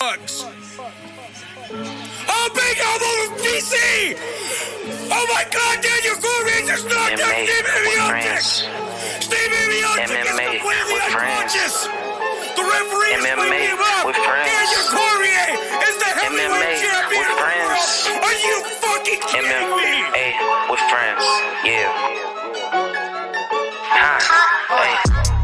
bucks. Oh, big elbow DC! Oh my God, Daniel Cormier just knocked out Stephen Miocic! Stephen Miocic is completely unconscious! The referee is picking him up! Daniel Cormier is the heavyweight champion of the world! Are you fucking kidding me? MMA with friends, yeah.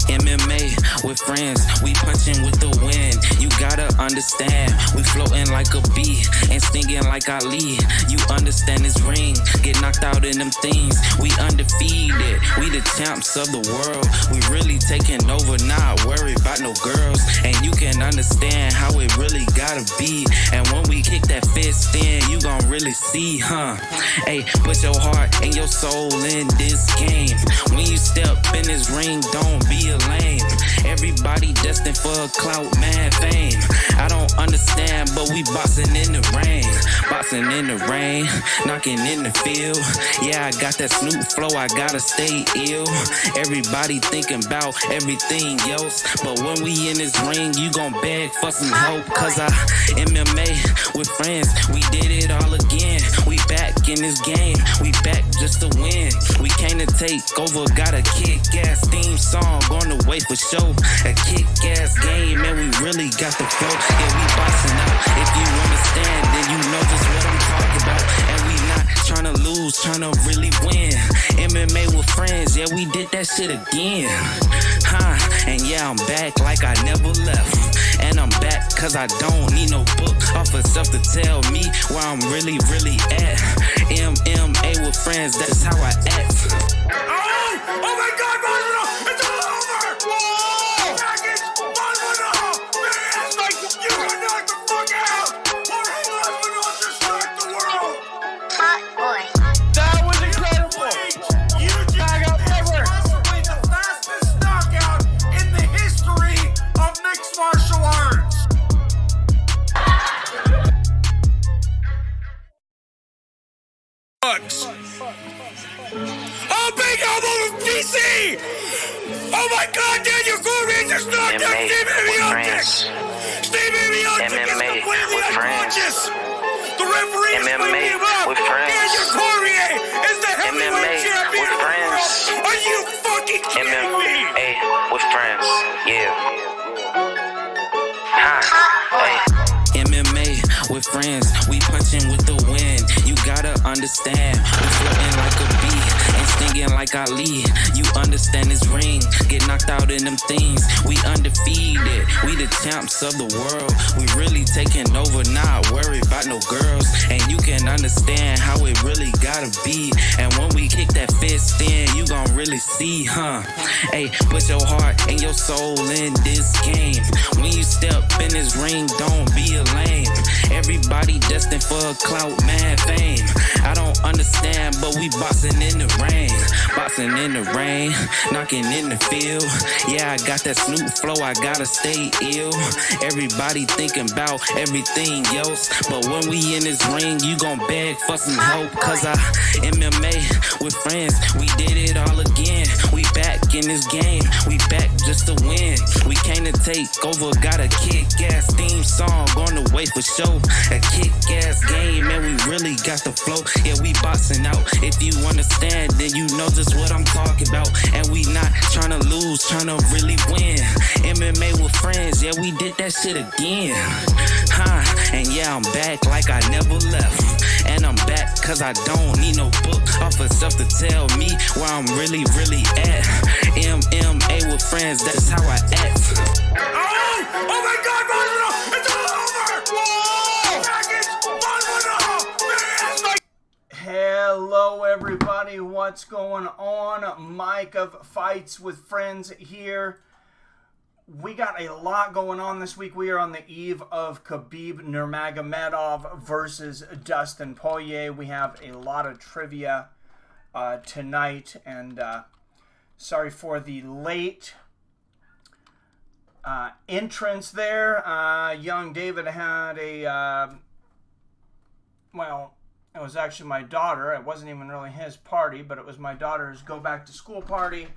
MMA with friends, we punching with the wind. You gotta understand, we floating like a bee and stinging like Ali. You understand this ring, get knocked out in them things. We undefeated, we the champs of the world. We really taking over, not worried about no girls. And you can understand how it really gotta be. And when we kick that fist in, you gon' really see, huh? Hey, put your heart and your soul in this game. When you step in this ring, don't be a lame. Everybody destined for a clout, man, fame. I don't understand, but we boxing in the rain. Boxing in the rain, knocking in the field. Yeah, I got that Snoop flow, I gotta stay ill. Everybody thinking about everything else, but when we in this ring, you gon' beg for some help. Cause I MMA with friends, we did it all again. We back in this game, we back just to win. We came to take over, got a kick-ass theme song on the way for show. A kick-ass game, man, we really got the flow. Yeah, we boxing out. If you understand, then you know just what I'm talking about. And we not trying to lose, trying to really win. MMA with friends, yeah, we did that shit again. And yeah, I'm back like I never left. And I'm back cause I don't need no book off of stuff to tell me where I'm really, really at. MMA with friends, that's how I act. Oh my God, Masvidal, it's all over! Whoa! Masvidal, man, it's like you got knocked the fuck out! Masvidal just shocked the world! Hot boy. That was incredible! You just did possibly the fastest knockout in the history of mixed martial arts! Bucks. Oh, big elbow DC! Oh my God, Daniel Cormier just knocked out Stephen Miocic! Stephen Miocic is completely unconscious! The referee is picking him up! Daniel Cormier is the heavyweight champion of the world! Are you fucking kidding me? MMA with friends, yeah. MMA with friends, we punching with the wind. You gotta understand, we floating like a bee and stinging like Ali. You understand this ring, get knocked out in them things. We undefeated, we the champs of the world. We really taking over, not worried about no girls. And you can understand how it really gotta be. And when we kick that fist in, you gon' really see, huh? Hey, put your heart and your soul in this game. When you step in this ring, don't be a lame. Everybody destined for a clout, man, fame. I don't understand, but we boxing in the rain. Boxing in the rain, knocking in the field. Yeah, I got that Snoop flow, I gotta stay ill. Everybody thinking about everything else, but when we in this ring, you gon' beg for some help. Cause I MMA with friends, we did it all again. We back in this game, we back just to win. We came to take over, got a kick-ass theme song on the way for show. A kick-ass game, man, we really got the flow. Yeah, we boxing out. If you understand, then you know just what I'm talking about. And we not trying to lose, trying to really win. MMA with friends, yeah, we did that shit again. And yeah, I'm back like I never left. And I'm back cause I don't need no book off of stuff to tell me where I'm really, really at. MMA with friends, that's how I act. Oh my God, Masvidal, it's all over! Whoa! Masvidal, man, it's like... Hello everybody, what's going on? Mike of Fights with Friends here. We got a lot going on this week. We are on the eve of Khabib Nurmagomedov versus Dustin Poirier. We have a lot of trivia tonight, and sorry for the late entrance there. Young David had a, well, it was actually my daughter. It wasn't even really his party, but it was my daughter's go back to school party.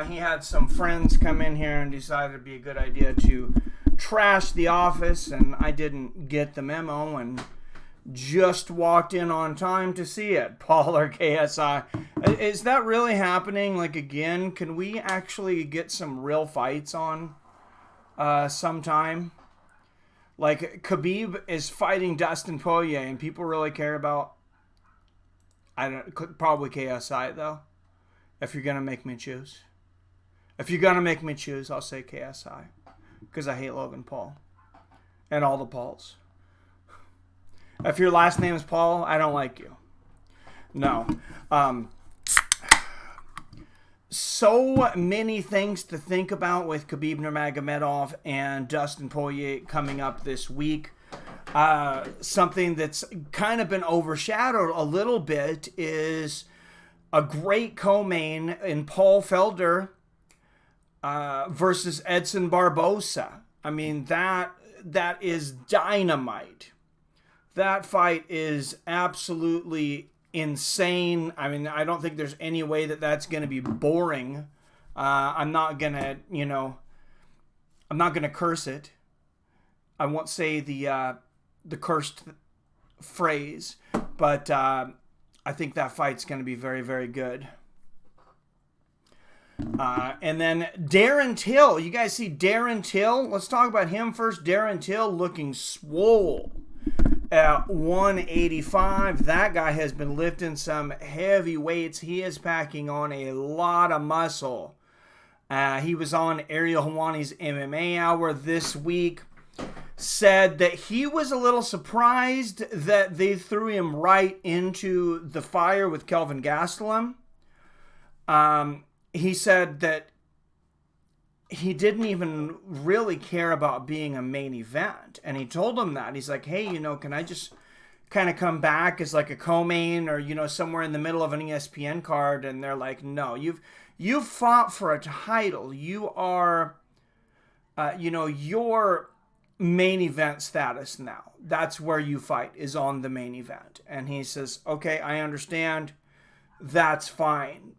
He had some friends come in here and decided it'd be a good idea to trashed the office and I didn't get the memo and just walked in on time to see it. Paul or KSI. Is that really happening? Like, again, can we actually get some real fights on sometime? Like, Khabib is fighting Dustin Poirier and people really care about... probably KSI, though. If you're going to make me choose. If you're going to make me choose, I'll say KSI. Because I hate Logan Paul. And all the Pauls. If your last name is Paul, I don't like you. No. So many things to think about with Khabib Nurmagomedov and Dustin Poirier coming up this week. Something that's kind of been overshadowed a little bit is a great co-main in Paul Felder versus Edson Barbosa. I mean, that is dynamite. That fight is absolutely insane. I mean, I don't think there's any way that that's going to be boring. I'm not going to, I'm not going to curse it. I won't say the cursed phrase, but I think that fight's going to be very, very good. And then Darren Till. You guys see Darren Till? Let's talk about him first. Darren Till looking swole at 185. That guy has been lifting some heavy weights. He is packing on a lot of muscle. He was on Ariel Helwani's MMA Hour this week. Said that he was a little surprised that they threw him right into the fire with Kelvin Gastelum. He said that he didn't even really care about being a main event. And he told him that. He's like, hey, can I just kind of come back as like a co-main or, somewhere in the middle of an ESPN card? And they're like, no, you've fought for a title. You are, your main event status now. That's where you fight, is on the main event. And he says, okay, I understand. That's fine.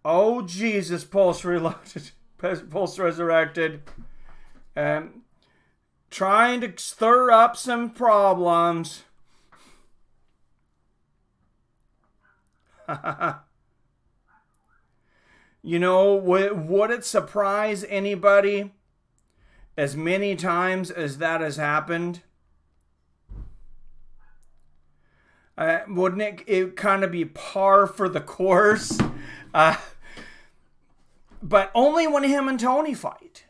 Oh, Jesus, Pulse Reloaded. Pulse Resurrected. Trying to stir up some problems. Would it surprise anybody as many times as that has happened? Wouldn't it kind of be par for the course? But only when him and Tony fight.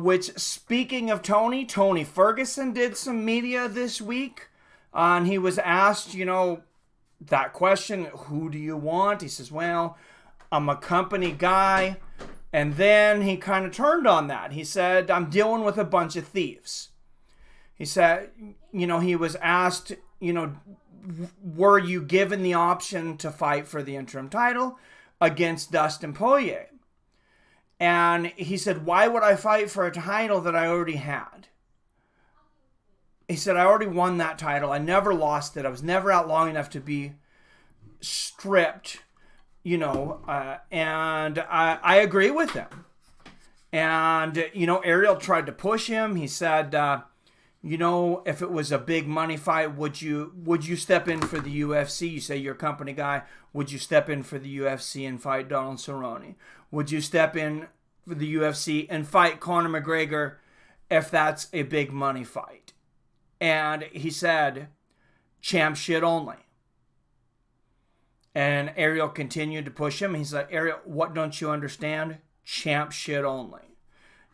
Which, speaking of Tony Ferguson did some media this week. And he was asked, that question, who do you want? He says, well, I'm a company guy. And then he kind of turned on that. He said, I'm dealing with a bunch of thieves. He said, he was asked, were you given the option to fight for the interim title against Dustin Poirier? And he said, why would I fight for a title that I already had? He said, I already won that title. I never lost it. I was never out long enough to be stripped, and I agree with him. And, Ariel tried to push him. He said, if it was a big money fight, would you step in for the UFC? You say you're a company guy. Would you step in for the UFC and fight Donald Cerrone? Would you step in for the UFC and fight Conor McGregor if that's a big money fight? And he said, champ shit only. And Ariel continued to push him. He's like, Ariel, what don't you understand? Champ shit only.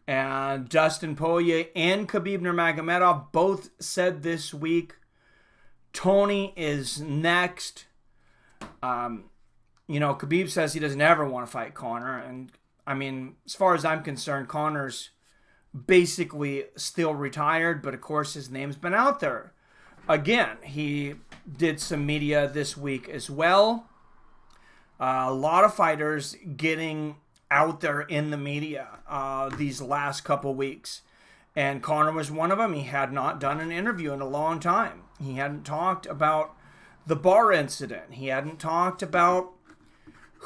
And Dustin Poirier and Khabib Nurmagomedov both said this week, Tony is next. Khabib says he doesn't ever want to fight Conor. And, as far as I'm concerned, Conor's basically still retired. But, of course, his name's been out there. Again, he did some media this week as well. A lot of fighters getting out there in the media these last couple weeks. And Conor was one of them. He had not done an interview in a long time. He hadn't talked about the bar incident. He hadn't talked about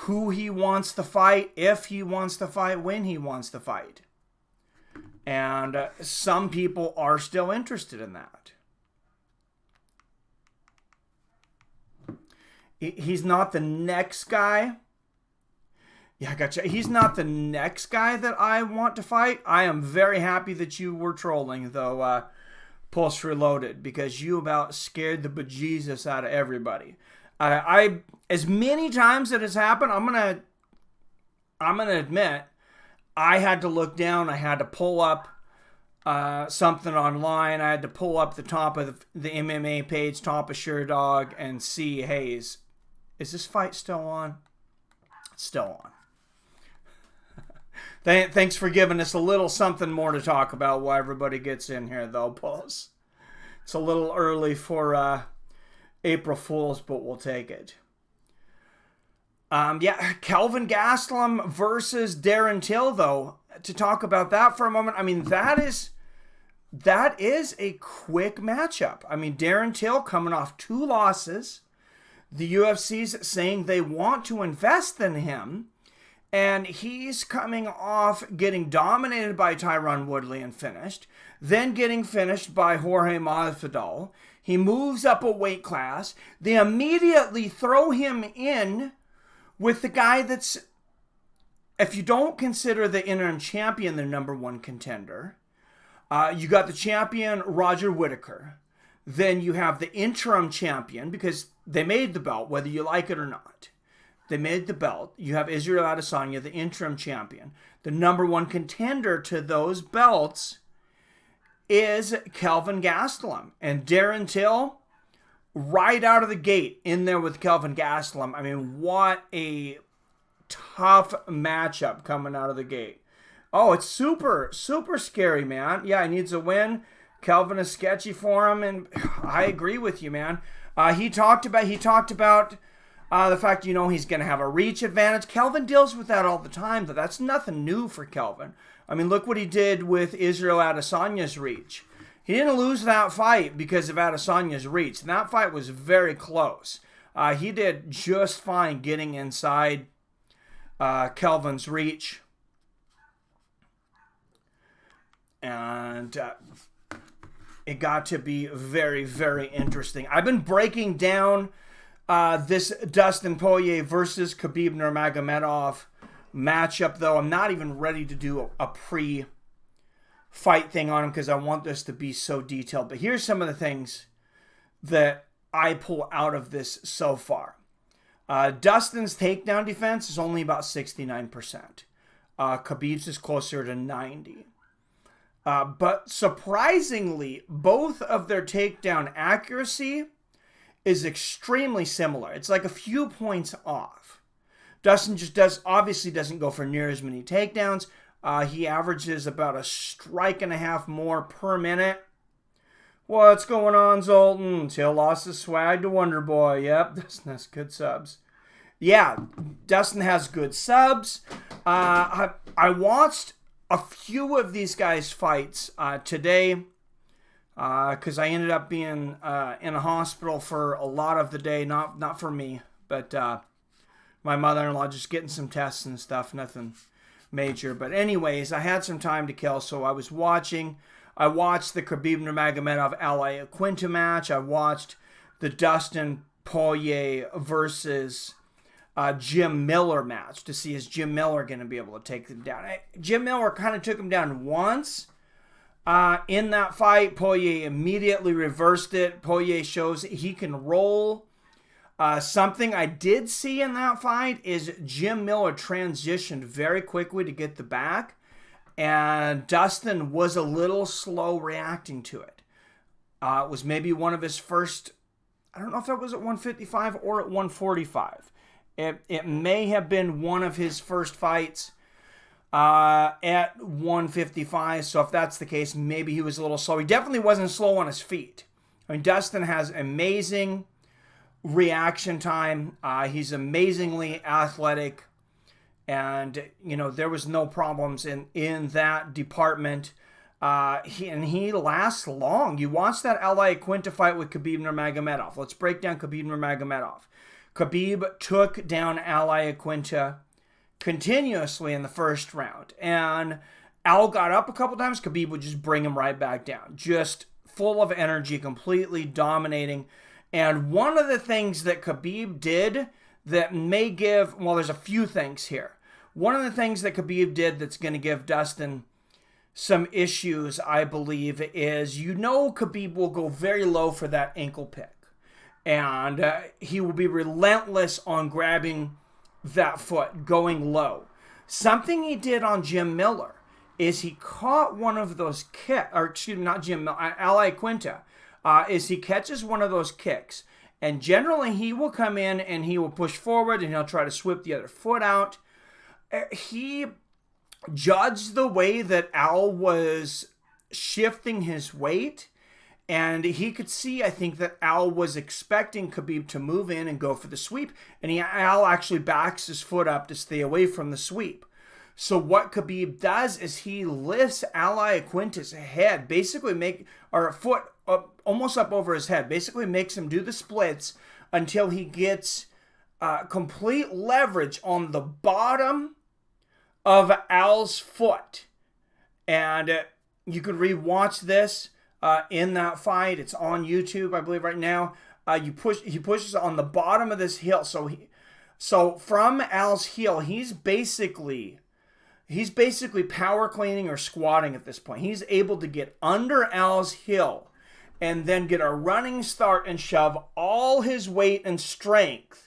who he wants to fight, if he wants to fight, when he wants to fight. And some people are still interested in that. He's not the next guy. Yeah, I gotcha. He's not the next guy that I want to fight. I am very happy that you were trolling, though, Pulse Reloaded, because you about scared the bejesus out of everybody. I as many times that has happened, I'm gonna admit, I had to look down. I had to pull up something online. I had to pull up the top of the MMA page, top of SureDog, and see, hey, is this fight still on? It's still on. Thanks for giving us a little something more to talk about while everybody gets in here, though, Pulse. It's a little early for April Fools, but we'll take it. Kelvin Gastelum versus Darren Till, though. To talk about that for a moment, I mean, that is a quick matchup. I mean, Darren Till coming off 2 losses. The UFC's saying they want to invest in him. And he's coming off getting dominated by Tyron Woodley and finished. Then getting finished by Jorge Masvidal. He moves up a weight class. They immediately throw him in with the guy that's, if you don't consider the interim champion the number 1 contender, you got the champion Roger Whittaker. Then you have the interim champion, because they made the belt, whether you like it or not. They made the belt. You have Israel Adesanya, the interim champion. The number 1 contender to those belts is Kelvin Gastelum. And Darren Till, right out of the gate, in there with Kelvin Gastelum. I mean, what a tough matchup coming out of the gate. Oh, it's super, super scary, man. Yeah, he needs a win. Kelvin is sketchy for him, and I agree with you, man. He talked about the fact, he's going to have a reach advantage. Kelvin deals with that all the time, but that's nothing new for Kelvin. I mean, look what he did with Israel Adesanya's reach. He didn't lose that fight because of Adesanya's reach. And that fight was very close. He did just fine getting inside Kelvin's reach. And it got to be very, very interesting. I've been breaking down this Dustin Poirier versus Khabib Nurmagomedov matchup, though. I'm not even ready to do a pre-fight thing on him because I want this to be so detailed. But here's some of the things that I pull out of this so far. Dustin's takedown defense is only about 69%. Khabib's is closer to 90%. But surprisingly, both of their takedown accuracy is extremely similar. It's like a few points off. Dustin obviously doesn't go for near as many takedowns. He averages about a strike and a half more per minute. What's going on, Zoltan? Till lost his swag to Wonder Boy. Yep, Dustin has good subs. Yeah, Dustin has good subs. I watched a few of these guys' fights today because I ended up being in a hospital for a lot of the day. Not for me, but my mother-in-law just getting some tests and stuff. Nothing major. But anyways, I had some time to kill, so I was watching. I watched the Khabib Nurmagomedov Ally Quinta match. I watched the Dustin Poirier versus Jim Miller match to see is Jim Miller going to be able to take them down. Jim Miller kind of took him down once in that fight. Poirier immediately reversed it. Poirier shows he can roll. Something I did see in that fight is Jim Miller transitioned very quickly to get the back, and Dustin was a little slow reacting to it. It was maybe one of his first, I don't know if that was at 155 or at 145. It may have been one of his first fights at 155. So if that's the case, maybe he was a little slow. He definitely wasn't slow on his feet. I mean, Dustin has amazing reaction time. He's amazingly athletic. And, there was no problems in that department. He lasts long. You watch that Ally Quinta fight with Khabib Nurmagomedov. Let's break down Khabib Nurmagomedov. Khabib took down Ally Quinta continuously in the first round. And Al got up a couple times, Khabib would just bring him right back down. Just full of energy, completely dominating. And one of the things that Khabib did that may give, well, there's a few things here. One of the things that Khabib did that's going to give Dustin some issues, I believe, is Khabib will go very low for that ankle pick. And he will be relentless on grabbing that foot, going low. Something he did on Jim Miller is he caught one of those kicks, or excuse me, not Jim Miller, Al Iaquinta, is he catches one of those kicks. And generally he will come in and he will push forward and he'll try to whip the other foot out. He judged the way that Al was shifting his weight, and he could see, I think, that Al was expecting Khabib to move in and go for the sweep, and Al actually backs his foot up to stay away from the sweep. So what Khabib does is he lifts Al Iaquinta's head, basically foot up, almost up over his head, basically makes him do the splits until he gets complete leverage on the bottom of Al's foot. And you could rewatch this in that fight. It's on YouTube, I believe, right now. He pushes on the bottom of this heel. So from Al's heel, he's basically power cleaning or squatting at this point. He's able to get under Al's heel and then get a running start and shove all his weight and strength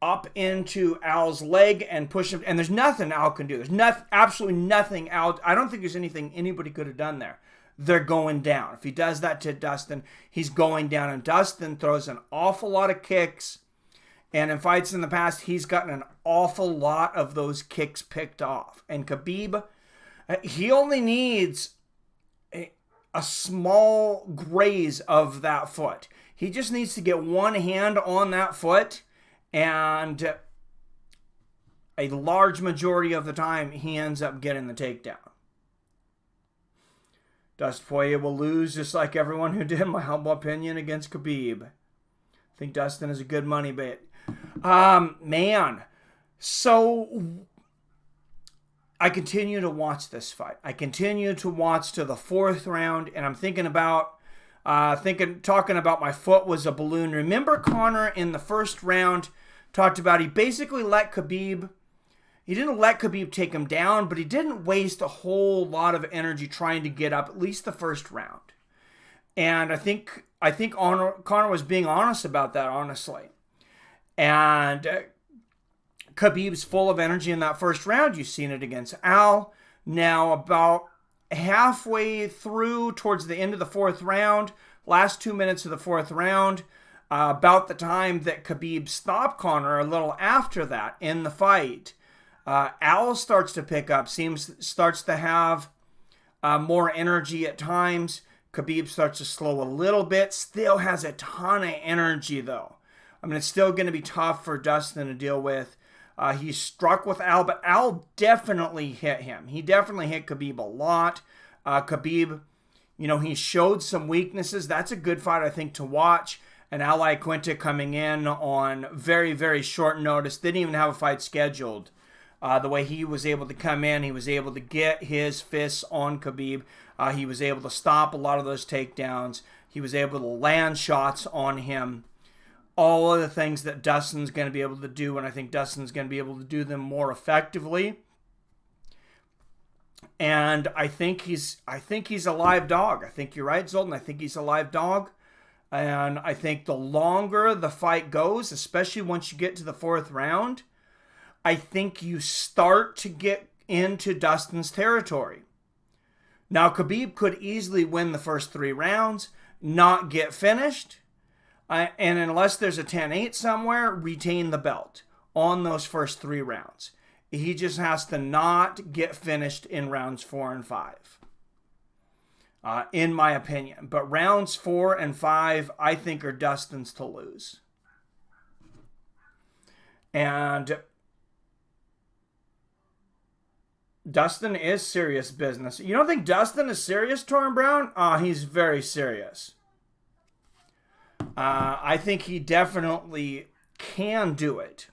up into Al's leg and push him. And there's nothing Al can do. There's absolutely nothing Al. I don't think there's anything anybody could have done there. They're going down. If he does that to Dustin, he's going down. And Dustin throws an awful lot of kicks. And in fights in the past, he's gotten an awful lot of those kicks picked off. And Khabib, he only needs a small graze of that foot. He just needs to get one hand on that foot, and a large majority of the time, he ends up getting the takedown. Dustin Poirier will lose just like everyone who did, my humble opinion, against Khabib. I think Dustin is a good money bet. Man. So I continue to watch this fight. I continue to watch to the fourth round, and I'm talking about my foot was a balloon. Remember Conor in the first round talked about he basically let Khabib, he didn't let Khabib take him down, but he didn't waste a whole lot of energy trying to get up at least the first round. And I think Conor was being honest about that, honestly. And Khabib's full of energy in that first round. You've seen it against Al. Now about halfway through, towards the end of the fourth round, last 2 minutes of the fourth round, about the time that Khabib stopped Conor, a little after that in the fight, Al starts to pick up, starts to have more energy at times. Khabib starts to slow a little bit, still has a ton of energy though. I mean, it's still going to be tough for Dustin to deal with. He struck with Al, but Al definitely hit him. He definitely hit Khabib a lot. Khabib, he showed some weaknesses. That's a good fight, I think, to watch. And Al Iaquinta coming in on very, very short notice. Didn't even have a fight scheduled. The way he was able to come in, he was able to get his fists on Khabib. He was able to stop a lot of those takedowns. He was able to land shots on him. All of the things that Dustin's going to be able to do, and I think Dustin's going to be able to do them more effectively. And I think he's a live dog. I think you're right, Zoltan. I think he's a live dog. And I think the longer the fight goes, especially once you get to the fourth round, I think you start to get into Dustin's territory. Now, Khabib could easily win the first 3 rounds, not get finished, and unless there's a 10-8 somewhere, retain the belt on those first 3 rounds. He just has to not get finished in rounds 4 and 5, in my opinion. But rounds 4 and 5, I think, are Dustin's to lose. And Dustin is serious business. You don't think Dustin is serious, Torrin Brown? He's very serious. I think he definitely can do it.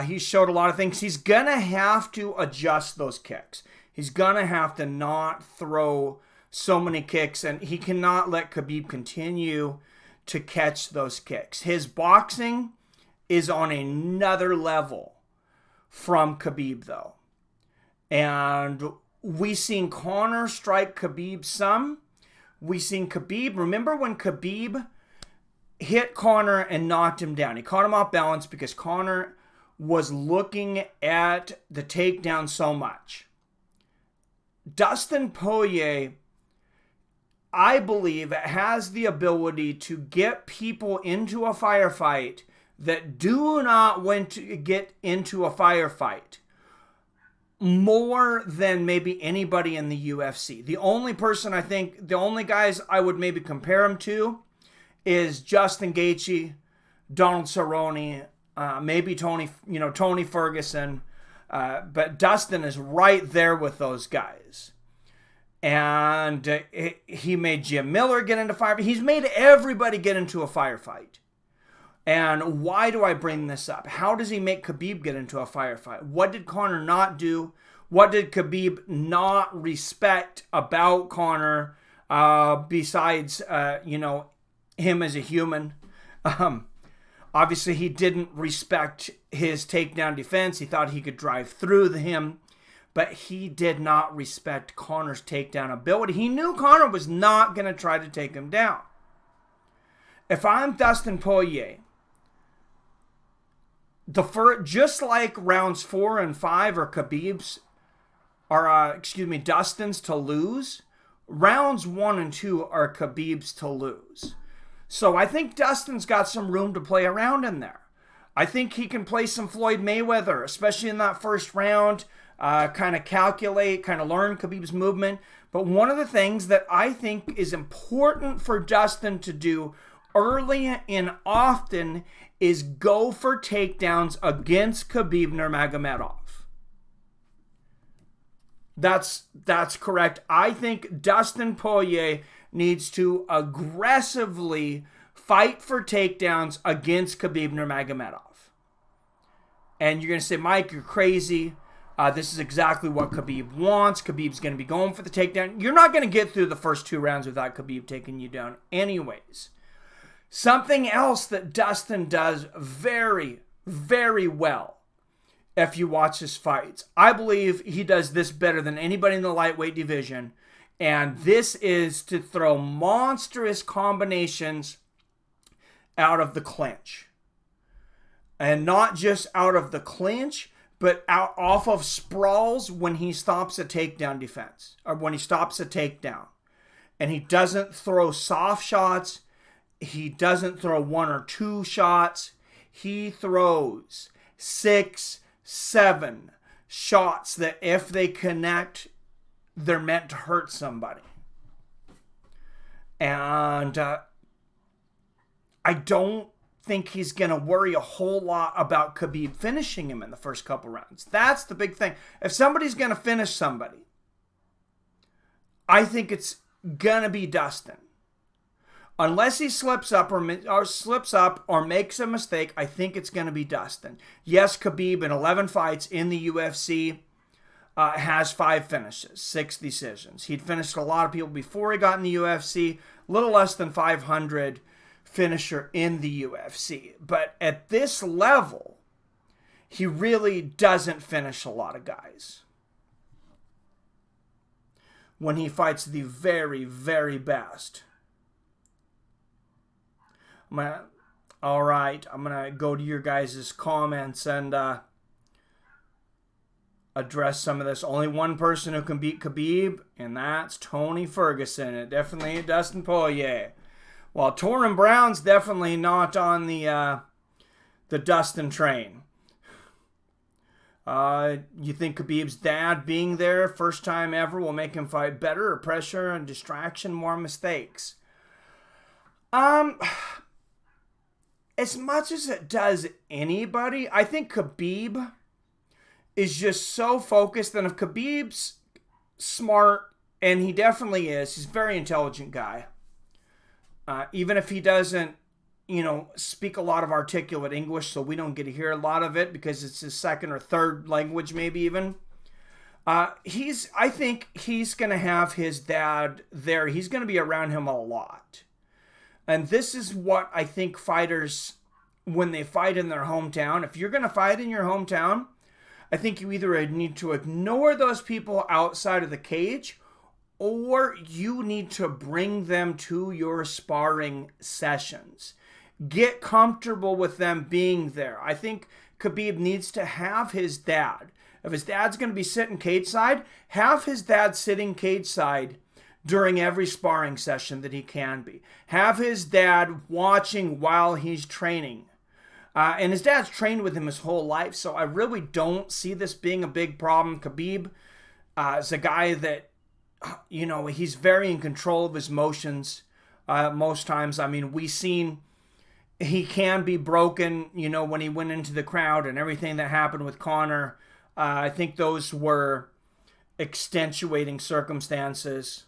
He showed a lot of things. He's going to have to adjust those kicks. He's going to have to not throw so many kicks, and he cannot let Khabib continue to catch those kicks. His boxing is on another level from Khabib, though. And we seen Conor strike Khabib some. We seen Khabib. Remember when Khabib hit Conor and knocked him down? He caught him off balance because Conor was looking at the takedown so much. Dustin Poirier, I believe, has the ability to get people into a firefight that do not want to get into a firefight more than maybe anybody in the UFC. The only person the only guys I would maybe compare him to is Justin Gaethje, Donald Cerrone, maybe Tony Ferguson. But Dustin is right there with those guys. And he made Jim Miller get into firefight. He's made everybody get into a firefight. And why do I bring this up? How does he make Khabib get into a firefight? What did Conor not do? What did Khabib not respect about Conor besides, him as a human? Obviously, he didn't respect his takedown defense. He thought he could drive through him. But he did not respect Conor's takedown ability. He knew Conor was not going to try to take him down. If I'm Dustin Poirier, just like rounds 4 and 5 are Dustin's to lose, rounds 1 and 2 are Khabib's to lose. So I think Dustin's got some room to play around in there. I think he can play some Floyd Mayweather, especially in that first round, kind of calculate, kind of learn Khabib's movement. But one of the things that I think is important for Dustin to do early and often is go for takedowns against Khabib Nurmagomedov. That's correct. I think Dustin Poirier needs to aggressively fight for takedowns against Khabib Nurmagomedov. And you're going to say, Mike, you're crazy. This is exactly what Khabib wants. Khabib's going to be going for the takedown. You're not going to get through the first 2 rounds without Khabib taking you down anyways. Something else that Dustin does very, very well, if you watch his fights, I believe he does this better than anybody in the lightweight division, and this is to throw monstrous combinations out of the clinch. And not just out of the clinch, but out off of sprawls when he stops a takedown defense, or when he stops a takedown. And he doesn't throw soft shots. He doesn't throw 1 or 2 shots. He throws 6, 7 shots that if they connect, they're meant to hurt somebody. And I don't think he's going to worry a whole lot about Khabib finishing him in the first couple rounds. That's the big thing. If somebody's going to finish somebody, I think it's going to be Dustin. Unless he slips up or makes a mistake, I think it's going to be Dustin. Yes, Khabib in 11 fights in the UFC has 5 finishes, 6 decisions. He'd finished a lot of people before he got in the UFC, a little less than 500 finisher in the UFC. But at this level, he really doesn't finish a lot of guys. When he fights the very, very best. All right, I'm going to go to your guys' comments and address some of this. Only one person who can beat Khabib, and that's Tony Ferguson. It definitely ain't Dustin Poirier. While Torrin Brown's definitely not on the Dustin train. You think Khabib's dad being there, first time ever, will make him fight better, or pressure and distraction, more mistakes? As much as it does anybody, I think Khabib is just so focused. And if Khabib's smart, and he definitely is, he's a very intelligent guy. Even if he doesn't, speak a lot of articulate English, so we don't get to hear a lot of it because it's his second or third language, maybe even. I think he's going to have his dad there. He's going to be around him a lot. And this is what I think fighters, when they fight in their hometown, if you're going to fight in your hometown, I think you either need to ignore those people outside of the cage, or you need to bring them to your sparring sessions. Get comfortable with them being there. I think Khabib needs to have his dad. If his dad's going to be sitting cage side, have his dad sitting cage side during every sparring session that he can be. Have his dad watching while he's training. And his dad's trained with him his whole life, so I really don't see this being a big problem. Khabib is a guy that, he's very in control of his motions most times. I mean, we've seen he can be broken, when he went into the crowd and everything that happened with Conor. I think those were extenuating circumstances.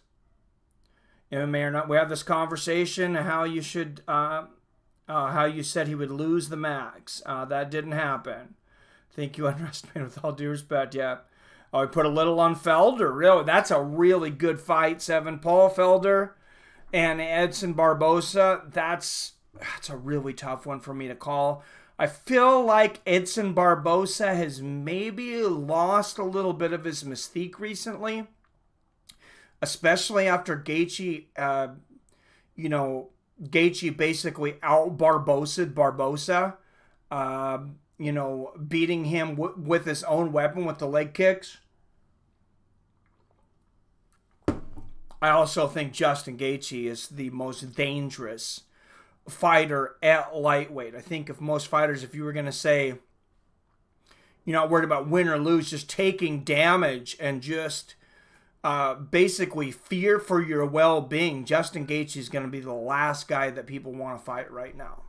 MMA or not, we have this conversation how you should, how you said he would lose the max. That didn't happen. I think you underestimated, with all due respect. Yeah. Oh, we put a little on Felder. Really, that's a really good fight. Paul Felder and Edson Barboza. That's a really tough one for me to call. I feel like Edson Barboza has maybe lost a little bit of his mystique recently, especially after Gaethje, Gaethje basically out-Barbosa'd Barboza, beating him with his own weapon with the leg kicks. I also think Justin Gaethje is the most dangerous fighter at lightweight. I think if most fighters, if you were going to say, you're not worried about win or lose, just taking damage and just basically fear for your well-being, Justin Gaethje is going to be the last guy that people want to fight right now.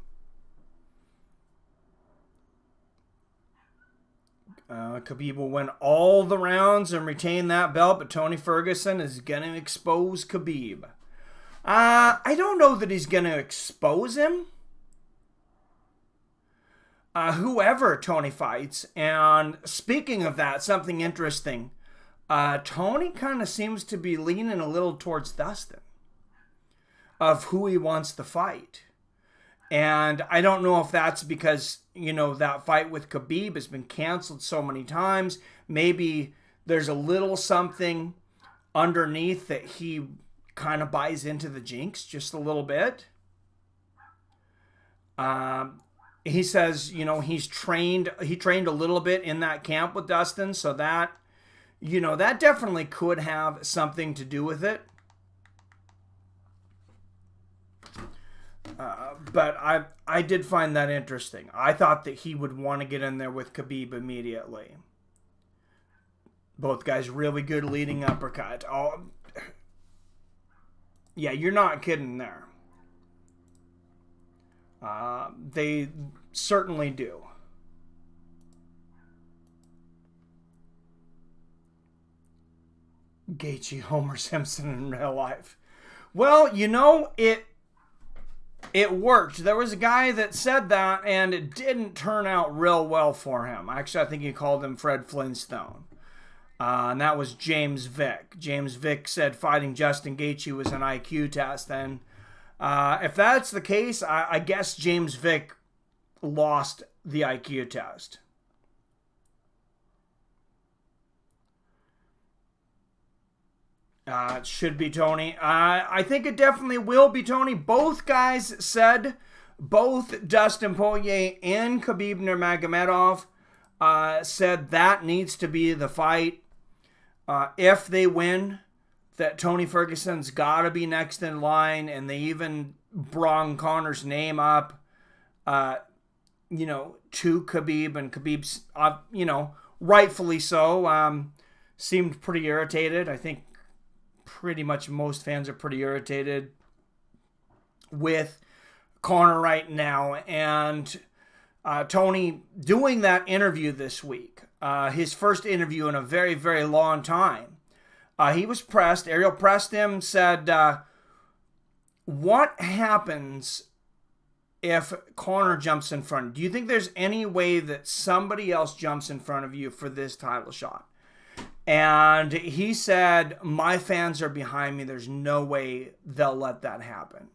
Khabib will win all the rounds and retain that belt, but Tony Ferguson is going to expose Khabib. I don't know that he's going to expose him. Whoever Tony fights. And speaking of that, something interesting. Tony kind of seems to be leaning a little towards Dustin of who he wants to fight. And I don't know if that's because, that fight with Khabib has been canceled so many times. Maybe there's a little something underneath that he kind of buys into the jinx just a little bit. He says, he trained a little bit in that camp with Dustin, so that, that definitely could have something to do with it. But I did find that interesting. I thought that he would want to get in there with Khabib immediately. Both guys really good leading uppercut. Oh, yeah, you're not kidding there. They certainly do. Gaethje, Homer Simpson in real life. Well, it worked. There was a guy that said that, and it didn't turn out real well for him. Actually, I think he called him Fred Flintstone. And that was James Vick. James Vick said fighting Justin Gaethje was an IQ test. And if that's the case, I guess James Vick lost the IQ test. It should be Tony. I think it definitely will be Tony. Both guys said, both Dustin Poirier and Khabib Nurmagomedov said that needs to be the fight. If they win, that Tony Ferguson's got to be next in line, and they even brought Conor's name up, to Khabib, and Khabib's, rightfully so, seemed pretty irritated. I think pretty much most fans are pretty irritated with Conor right now, and Tony doing that interview this week, his first interview in a very, very long time. He was pressed. Ariel pressed him, said, what happens if Conor jumps in front? Do you think there's any way that somebody else jumps in front of you for this title shot? And he said, my fans are behind me. There's no way they'll let that happen.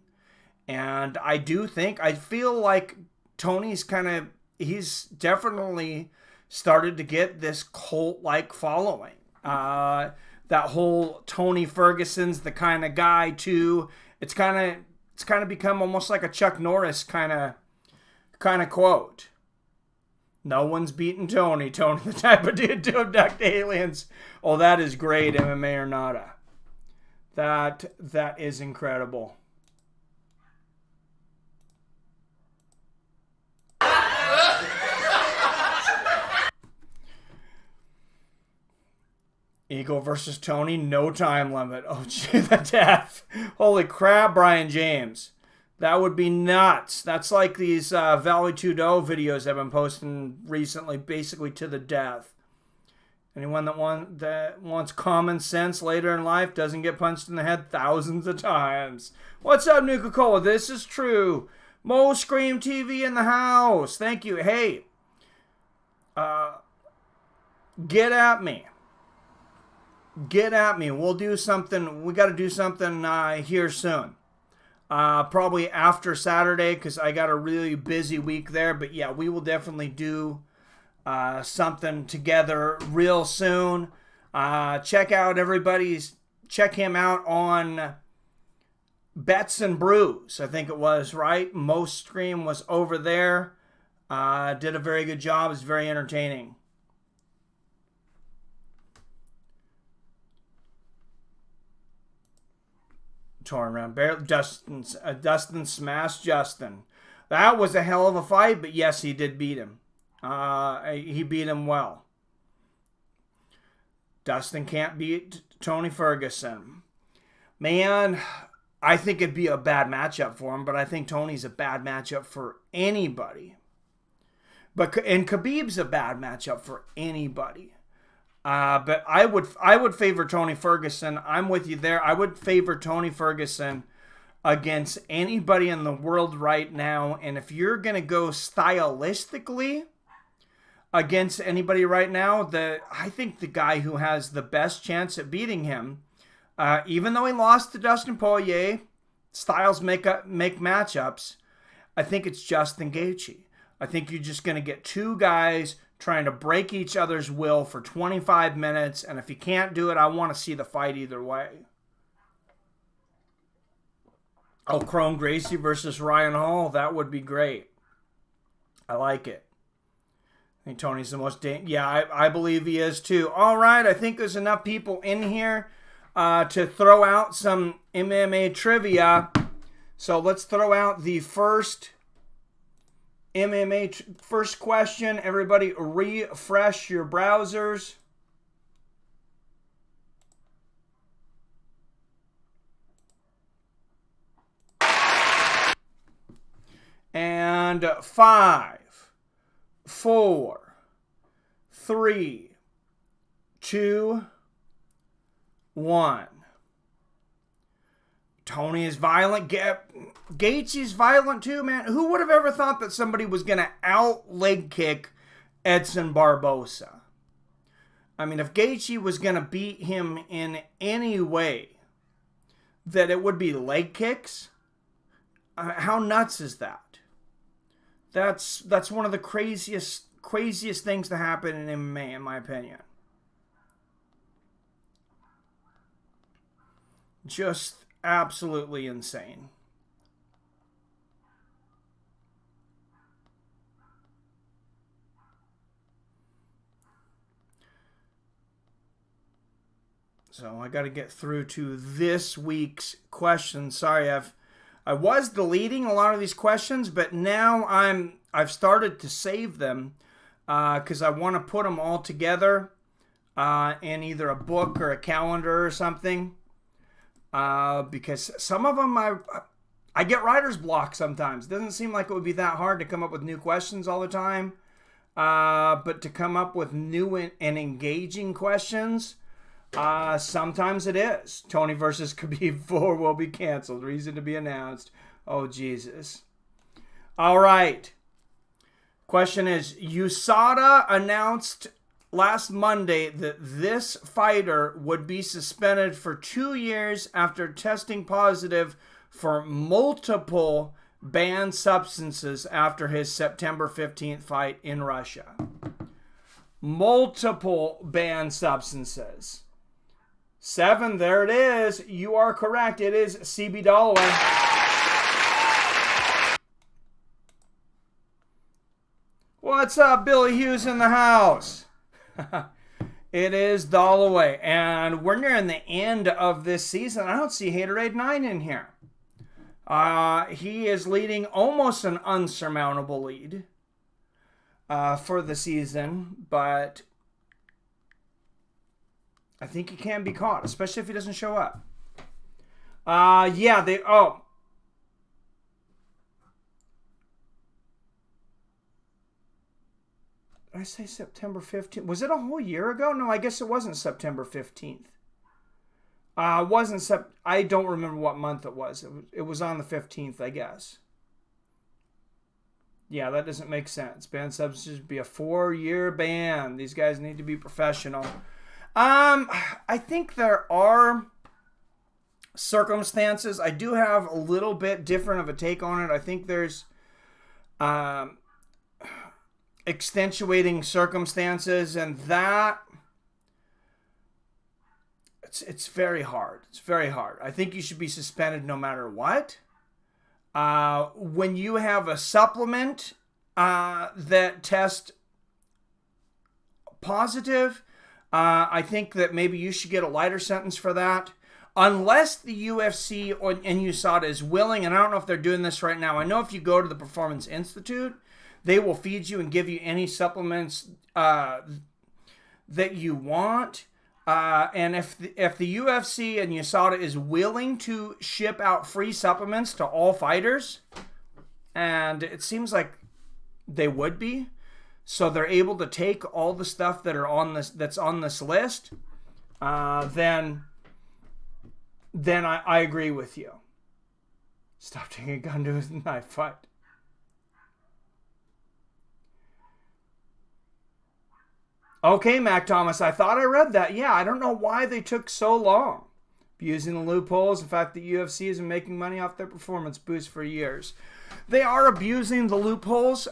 And I feel like Tony's he's definitely started to get this cult-like following. That whole Tony Ferguson's the kind of guy too. It's kind of become almost like a Chuck Norris kind of quote. No one's beaten Tony. Tony, the type of dude to abduct aliens. Oh, that is great, MMA or nada. That is incredible. Eagle versus Tony, no time limit. Oh, gee, the death. Holy crap, Brian James. That would be nuts. That's like these Valley Tudo videos I've been posting recently, basically to the death. Anyone that wants common sense later in life doesn't get punched in the head thousands of times. What's up, Nuka-Cola? This is true. Mo Scream TV in the house. Thank you. Hey, get at me. Get at me. We'll do something. We got to do something here soon. Probably after Saturday, because I got a really busy week there. But yeah, we will definitely do something together real soon. Check him out on Bets and Brews. I think it was, right? Most Stream was over there. Did a very good job. It's very entertaining. Torn around. Dustin smashed Justin. That was a hell of a fight, but yes, he did beat him. He beat him well. Dustin can't beat Tony Ferguson. Man, I think it'd be a bad matchup for him, but I think Tony's a bad matchup for anybody. And Khabib's a bad matchup for anybody. But I would favor Tony Ferguson. I'm with you there. I would favor Tony Ferguson against anybody in the world right now. And if you're going to go stylistically against anybody right now, I think the guy who has the best chance at beating him, even though he lost to Dustin Poirier, styles make matchups, I think it's Justin Gaethje. I think you're just going to get two guys trying to break each other's will for 25 minutes. And if you can't do it, I want to see the fight either way. Oh, Chrome Gracie versus Ryan Hall. That would be great. I like it. I think Tony's the most... Yeah, I believe he is too. All right, I think there's enough people in here to throw out some MMA trivia. So let's throw out the first... first question. Everybody refresh your browsers. And 5, 4, 3, 2, 1. Tony is violent. Gaethje's violent too, man. Who would have ever thought that somebody was going to out-leg kick Edson Barbosa? I mean, if Gaethje was going to beat him in any way, that it would be leg kicks? How nuts is that? That's one of the craziest things to happen in MMA, in my opinion. Just absolutely insane. So I got to get through to this week's questions. Sorry, I was deleting a lot of these questions, but now I've started to save them because I want to put them all together in either a book or a calendar or something. Because some of them I get writer's block sometimes. It doesn't seem like it would be that hard to come up with new questions all the time. But to come up with new and engaging questions, sometimes it is. Tony versus Khabib 4 will be canceled. Reason to be announced. Oh, Jesus. All right. Question is, USADA announced last Monday that this fighter would be suspended for 2 years after testing positive for multiple banned substances after his September 15th fight in Russia. Multiple banned substances. 7, there it is. You are correct. It is CB Dalloway. What's up, Billy Hughes in the house? It is Dalloway, and we're nearing the end of this season. I don't see Haterade 9 in here. He is leading almost an unsurmountable lead for the season, but I think he can be caught, especially if he doesn't show up. Did I say September 15th? Was it a whole year ago? No, I guess it wasn't September 15th. I don't remember what month it was. It was on the 15th, I guess. Yeah, that doesn't make sense. Banned substances would be a 4-year ban. These guys need to be professional. I think there are circumstances. I do have a little bit different of a take on it. I think there's extenuating circumstances, and that it's very hard. It's very hard. I think you should be suspended no matter what. When you have a supplement that tests positive, I think that maybe you should get a lighter sentence for that. Unless the UFC and USADA is willing, and I don't know if they're doing this right now. I know if you go to the Performance Institute, they will feed you and give you any supplements that you want. And if the UFC and USADA is willing to ship out free supplements to all fighters, and it seems like they would be, so they're able to take all the stuff that are on that's on this list, then I agree with you. Stop taking a gun to a knife fight. Okay, Mac Thomas, I thought I read that. Yeah, I don't know why they took so long. Abusing the loopholes, the fact that UFC has been making money off their performance boost for years. They are abusing the loopholes.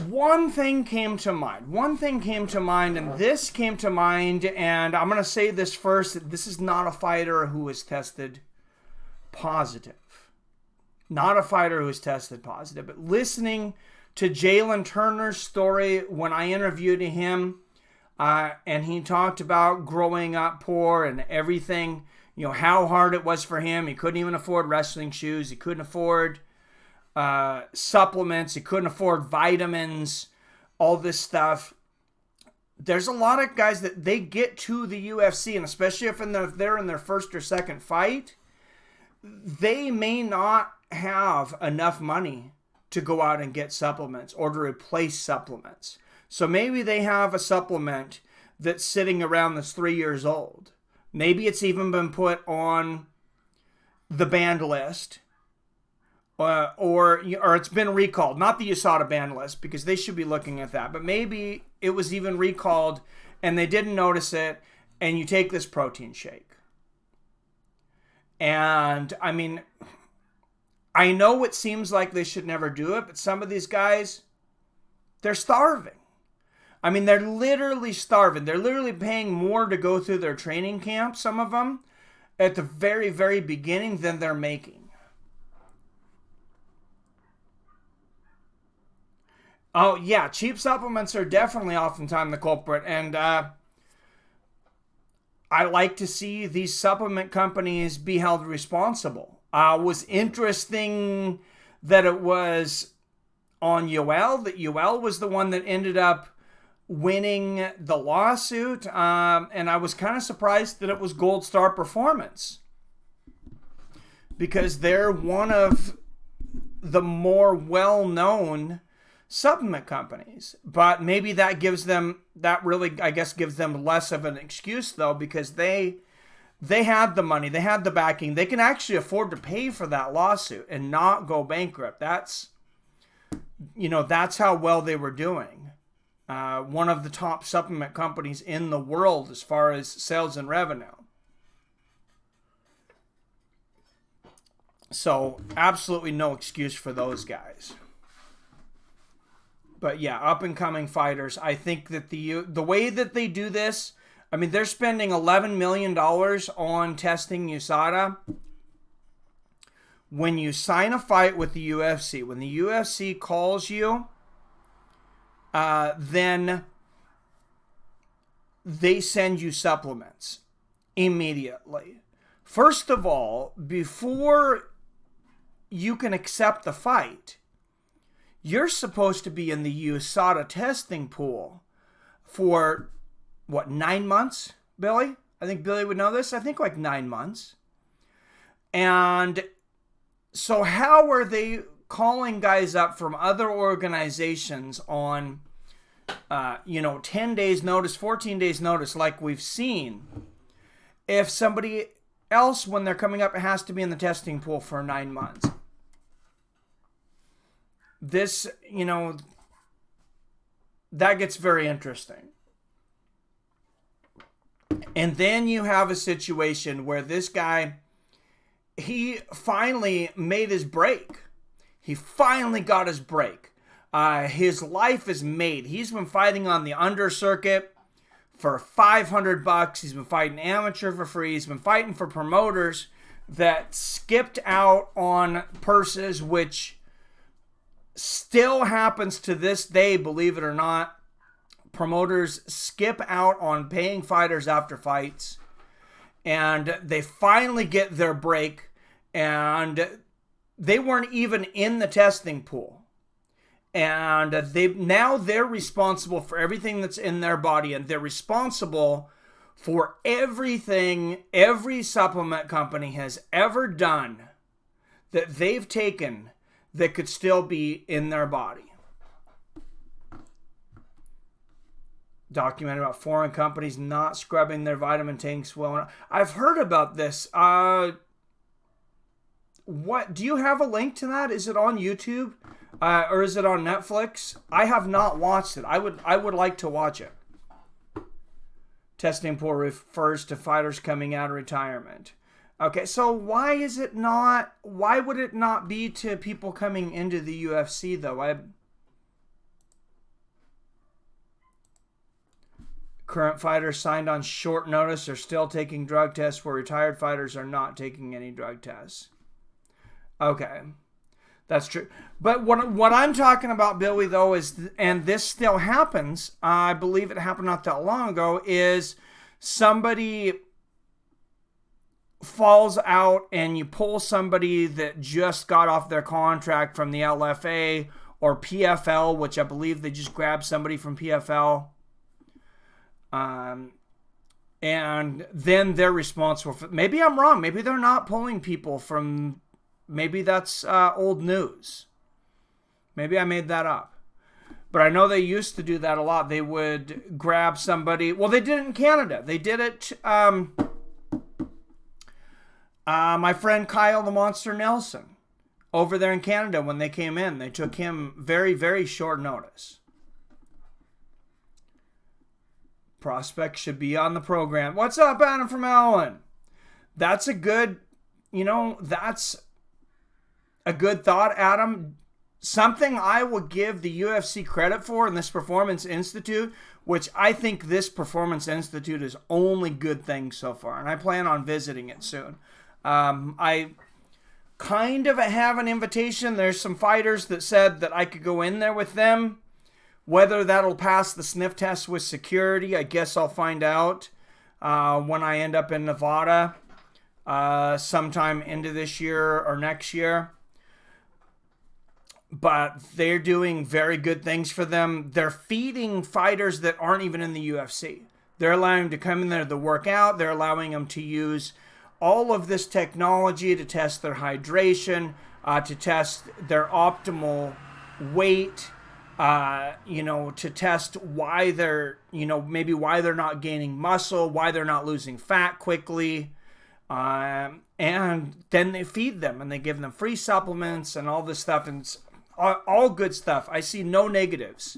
One thing came to mind, and this came to mind, and I'm going to say this first. This is not a fighter who was tested positive. Not a fighter who was tested positive, but listening to Jalen Turner's story when I interviewed him, and he talked about growing up poor and everything, how hard it was for him. He couldn't even afford wrestling shoes. He couldn't afford supplements. He couldn't afford vitamins, all this stuff. There's a lot of guys that they get to the UFC, and especially if they're in their first or second fight, they may not have enough money to go out and get supplements or to replace supplements. So maybe they have a supplement that's sitting around that's 3 years old. Maybe it's even been put on the banned list, or it's been recalled. Not the USADA banned list, because they should be looking at that. But maybe it was even recalled and they didn't notice it, and you take this protein shake. And, I mean, I know it seems like they should never do it, but some of these guys, they're starving. I mean, they're literally starving. They're literally paying more to go through their training camp, some of them, at the very, very beginning than they're making. Oh, yeah, cheap supplements are definitely oftentimes the culprit, and I like to see these supplement companies be held responsible. Was interesting that it was on Yoel, that Yoel was the one that ended up winning the lawsuit, and I was kind of surprised that it was Gold Star Performance, because they're one of the more well-known supplement companies. But maybe that gives them less of an excuse, though, because they had the money, they had the backing, they can actually afford to pay for that lawsuit and not go bankrupt. That's how well they were doing. one of the top supplement companies in the world as far as sales and revenue. So absolutely no excuse for those guys. But yeah, up and coming fighters. I think that the way that they do this, I mean, they're spending $11 million on testing USADA. When you sign a fight with the UFC, when the UFC calls you, then they send you supplements immediately. First of all, before you can accept the fight, you're supposed to be in the USADA testing pool for, 9 months, Billy? I think Billy would know this. I think like 9 months. And so how are they calling guys up from other organizations on, 10 days notice, 14 days notice, like we've seen, if somebody else, when they're coming up, has to be in the testing pool for 9 months? This, that gets very interesting. And then you have a situation where this guy, he finally made his break. He finally got his break. His life is made. He's been fighting on the under circuit for $500. He's been fighting amateur for free. He's been fighting for promoters that skipped out on purses, which still happens to this day, believe it or not. Promoters skip out on paying fighters after fights. And they finally get their break. And they weren't even in the testing pool. And they're responsible for everything that's in their body. And they're responsible for everything every supplement company has ever done that they've taken that could still be in their body. Documented about foreign companies not scrubbing their vitamin tanks well. I've heard about this. What do you have a link to that? Is it on YouTube or is it on Netflix? I have not watched it. I would like to watch it. Testing pool refers to fighters coming out of retirement. Okay, so why would it not be to people coming into the UFC though? Current fighters signed on short notice are still taking drug tests, where retired fighters are not taking any drug tests. Okay, that's true. But what I'm talking about, Billy, though, is, and this still happens, I believe it happened not that long ago, is somebody falls out and you pull somebody that just got off their contract from the LFA or PFL, which I believe they just grabbed somebody from PFL. And then they're responsible for, maybe I'm wrong. Maybe they're not pulling people from, maybe that's old news. Maybe I made that up. But I know they used to do that a lot. They would grab somebody. Well, they did it in Canada. They did it. My friend Kyle the Monster Nelson over there in Canada, when they came in, they took him very, very short notice. Prospects should be on the program. What's up, Adam from Allen? That's a good, that's a good thought, Adam. Something I will give the UFC credit for in this Performance Institute, which I think this Performance Institute is only good things so far, and I plan on visiting it soon. I kind of have an invitation. There's some fighters that said that I could go in there with them. Whether that'll pass the sniff test with security, I guess I'll find out when I end up in Nevada sometime into this year or next year. But they're doing very good things for them. They're feeding fighters that aren't even in the UFC. They're allowing them to come in there to work out. They're allowing them to use all of this technology to test their hydration, to test their optimal weight, to test why they're, maybe why they're not gaining muscle, why they're not losing fat quickly. And then they feed them and they give them free supplements and all this stuff. And it's all good stuff. I see no negatives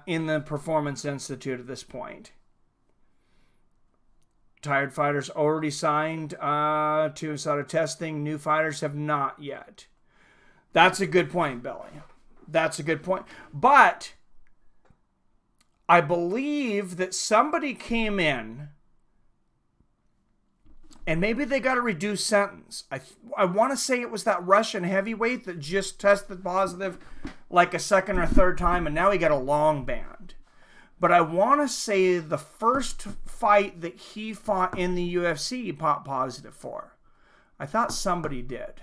in the Performance Institute at this point. Tired fighters already signed to sort of testing. New fighters have not yet. That's a good point, Billy. That's a good point. But I believe that somebody came in and maybe they got a reduced sentence. I want to say it was that Russian heavyweight that just tested positive like a second or third time, and now he got a long ban. But I want to say the first fight that he fought in the UFC, he popped positive for. I thought somebody did.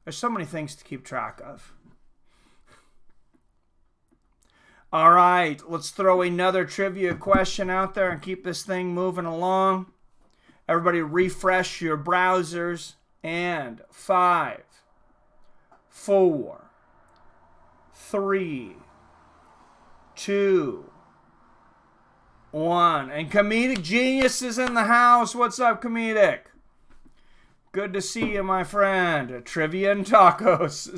There's so many things to keep track of. All right, let's throw another trivia question out there and keep this thing moving along. Everybody refresh your browsers. And 5, 4, 3, 2, 1. And Comedic Genius is in the house. What's up, Comedic? Good to see you, my friend. Trivia and tacos.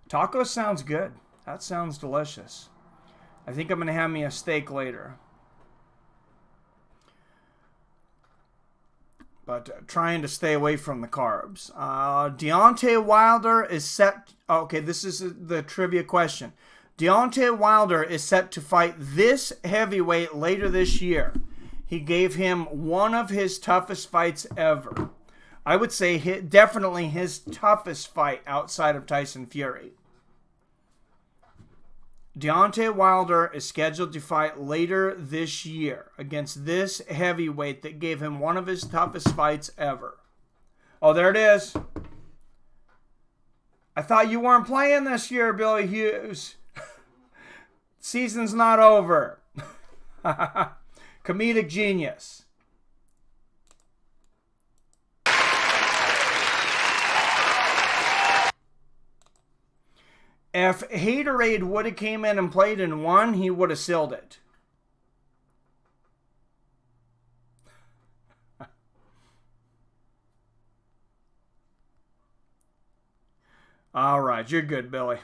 Tacos sounds good. That sounds delicious. I think I'm going to have me a steak later. But trying to stay away from the carbs. Deontay Wilder is set... Okay, this is the trivia question. Deontay Wilder is set to fight this heavyweight later this year. He gave him one of his toughest fights ever. I would say definitely his toughest fight outside of Tyson Fury. Deontay Wilder is scheduled to fight later this year against this heavyweight that gave him one of his toughest fights ever. Oh, there it is. I thought you weren't playing this year, Billy Hughes. Season's not over. Comedic Genius. If Haterade would have came in and played and won, he would have sealed it. All right, you're good, Billy.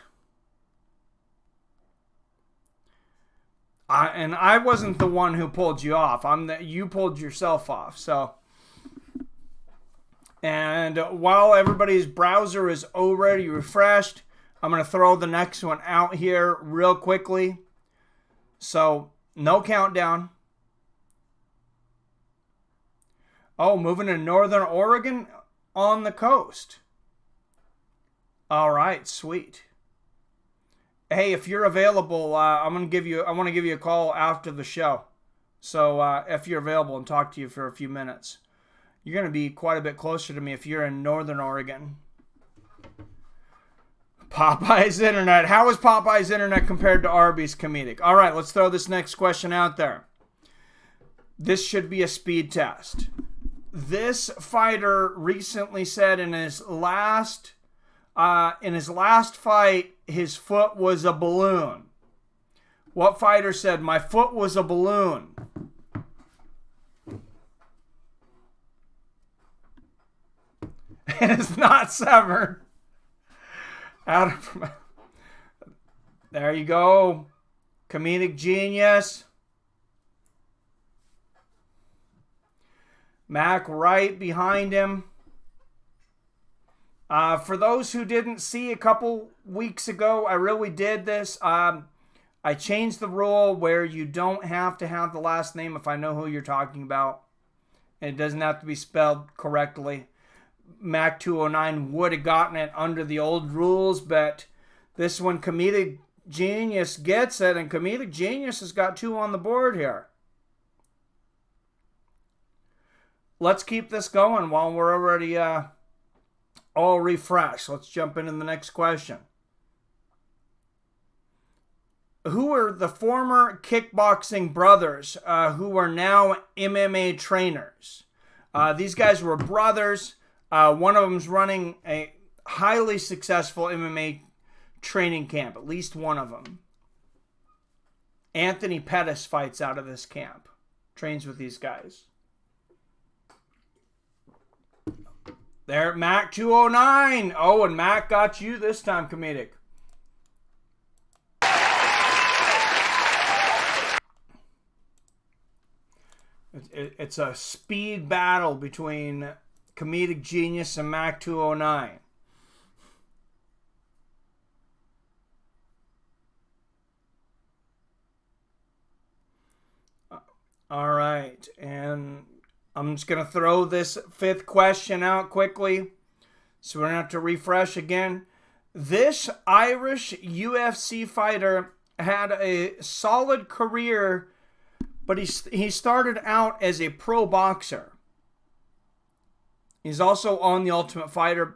And I wasn't the one who pulled you off. You pulled yourself off. So, and while everybody's browser is already refreshed, I'm going to throw the next one out here real quickly. So, no countdown. Oh, moving to Northern Oregon on the coast. All right, sweet. Hey, if you're available, I want to give you a call after the show. So, if you're available and talk to you for a few minutes. You're going to be quite a bit closer to me if you're in Northern Oregon. Popeye's Internet. How is Popeye's Internet compared to Arby's Comedic? All right, let's throw this next question out there. This should be a speed test. This fighter recently said in his last fight, his foot was a balloon. What fighter said, "My foot was a balloon"? It is not severed. There you go. Comedic Genius. Mac right behind him. For those who didn't see a couple weeks ago, I really did this. I changed the rule where you don't have to have the last name if I know who you're talking about. And it doesn't have to be spelled correctly. Mac 209 would have gotten it under the old rules, but this one, Comedic Genius gets it, and Comedic Genius has got 2 on the board here. Let's keep this going while we're already all refreshed. Let's jump into the next question. Who are the former kickboxing brothers who are now MMA trainers? These guys were brothers. One of them's running a highly successful MMA training camp, at least one of them. Anthony Pettis fights out of this camp, trains with these guys. There, Mac 209. Oh, and Mac got you this time, Comedic. It's a speed battle between Comedic Genius and Mac 209. All right, and I'm just going to throw this fifth question out quickly so we don't have to refresh again. This Irish UFC fighter had a solid career, but he started out as a pro boxer. He's also on The Ultimate Fighter,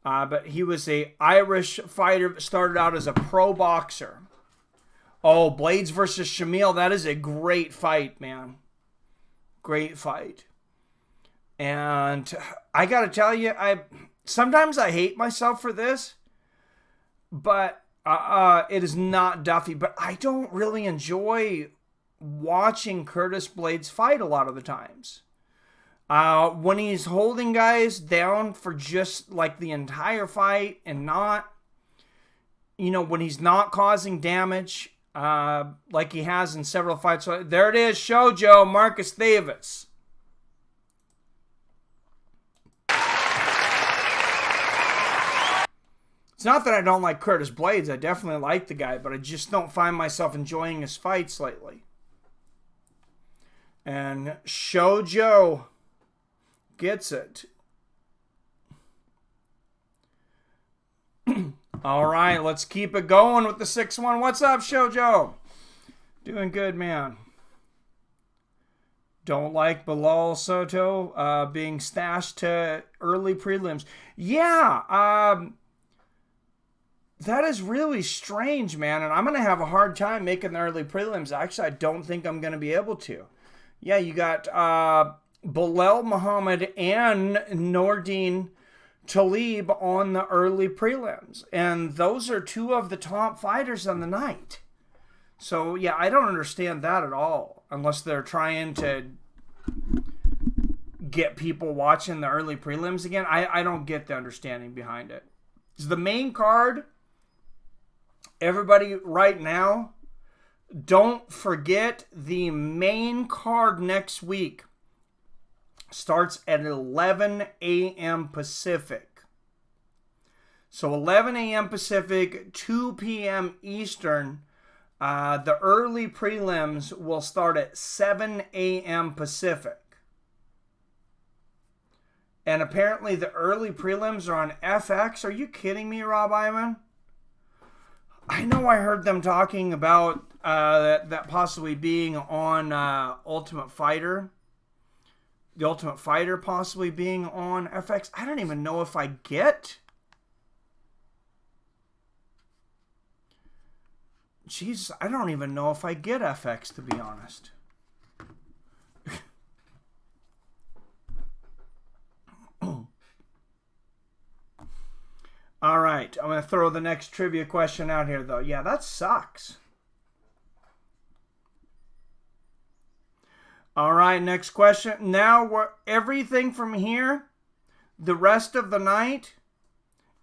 but he was a Irish fighter that started out as a pro boxer. Oh, Blades versus Shamil, that is a great fight, man. Great fight. And I got to tell you, sometimes I hate myself for this, but it is not Duffy. But I don't really enjoy watching Curtis Blades fight a lot of the times. When he's holding guys down for just like the entire fight and not, when he's not causing damage, like he has in several fights. So there it is, Shoujo Marcus Davis. It's not that I don't like Curtis Blades. I definitely like the guy, but I just don't find myself enjoying his fights lately. And Shoujo gets it. All right, let's keep it going with the 6-1. What's up, Shoujo? Doing good, man. Don't like Bilal Soto being stashed to early prelims. Yeah, that is really strange, man. And I'm going to have a hard time making the early prelims. Actually, I don't think I'm going to be able to. Yeah, you got Bilal Muhammad and Nordine Talib on the early prelims. And those are two of the top fighters on the night. So, yeah, I don't understand that at all. Unless they're trying to get people watching the early prelims again. I don't get the understanding behind it. It's the main card. Everybody right now, don't forget the main card next week starts at 11 a.m. Pacific. So 11 a.m. Pacific, 2 p.m. Eastern. The early prelims will start at 7 a.m. Pacific. And apparently the early prelims are on FX. Are you kidding me, Rob Iman? I know I heard them talking about that possibly being on Ultimate Fighter. The Ultimate Fighter possibly being on FX. I don't even know if I get. Jesus, I don't even know if I get FX, to be honest. All right, I'm going to throw the next trivia question out here, though. Yeah, that sucks. All right, next question. Now, everything from here, the rest of the night,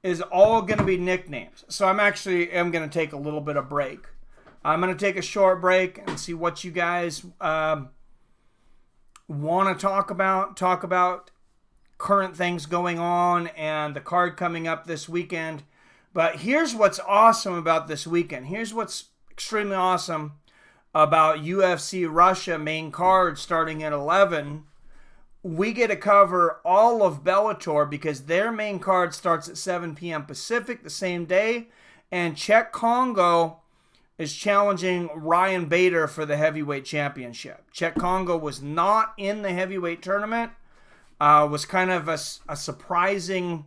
is all going to be nicknames. So I'm going to take a little bit of break. I'm going to take a short break and see what you guys want to talk about. Talk about current things going on and the card coming up this weekend. But here's what's awesome about this weekend. Here's what's extremely awesome about UFC Russia main card starting at 11. We get to cover all of Bellator because their main card starts at 7 p.m. Pacific the same day. And Czech Congo is challenging Ryan Bader for the heavyweight championship. Czech Congo was not in the heavyweight tournament. Was kind of a surprising,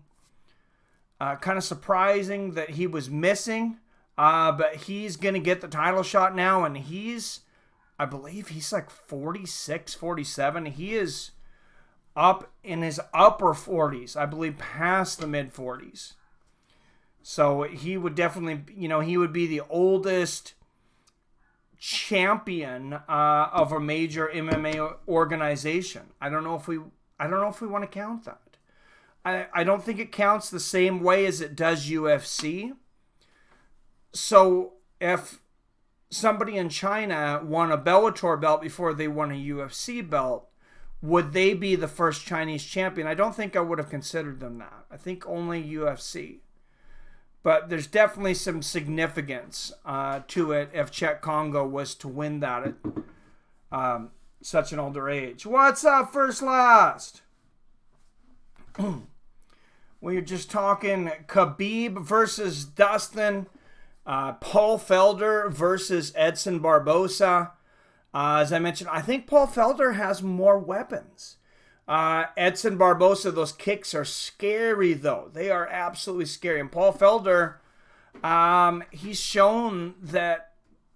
that he was missing. But he's going to get the title shot now, and I believe he's like 46, 47. He is up in his upper 40s, I believe past the mid 40s. So he would definitely, he would be the oldest champion of a major MMA organization. I don't know if we want to count that. I don't think it counts the same way as it does UFC. So if somebody in China won a Bellator belt before they won a UFC belt, would they be the first Chinese champion? I don't think I would have considered them that. I think only UFC. But there's definitely some significance to it if Czech Congo was to win that at such an older age. What's up, First Last? We're just talking Khabib versus Dustin. Paul Felder versus Edson Barbosa. As I mentioned, I think Paul Felder has more weapons. Edson Barbosa, those kicks are scary, though. They are absolutely scary. And Paul Felder, he's shown that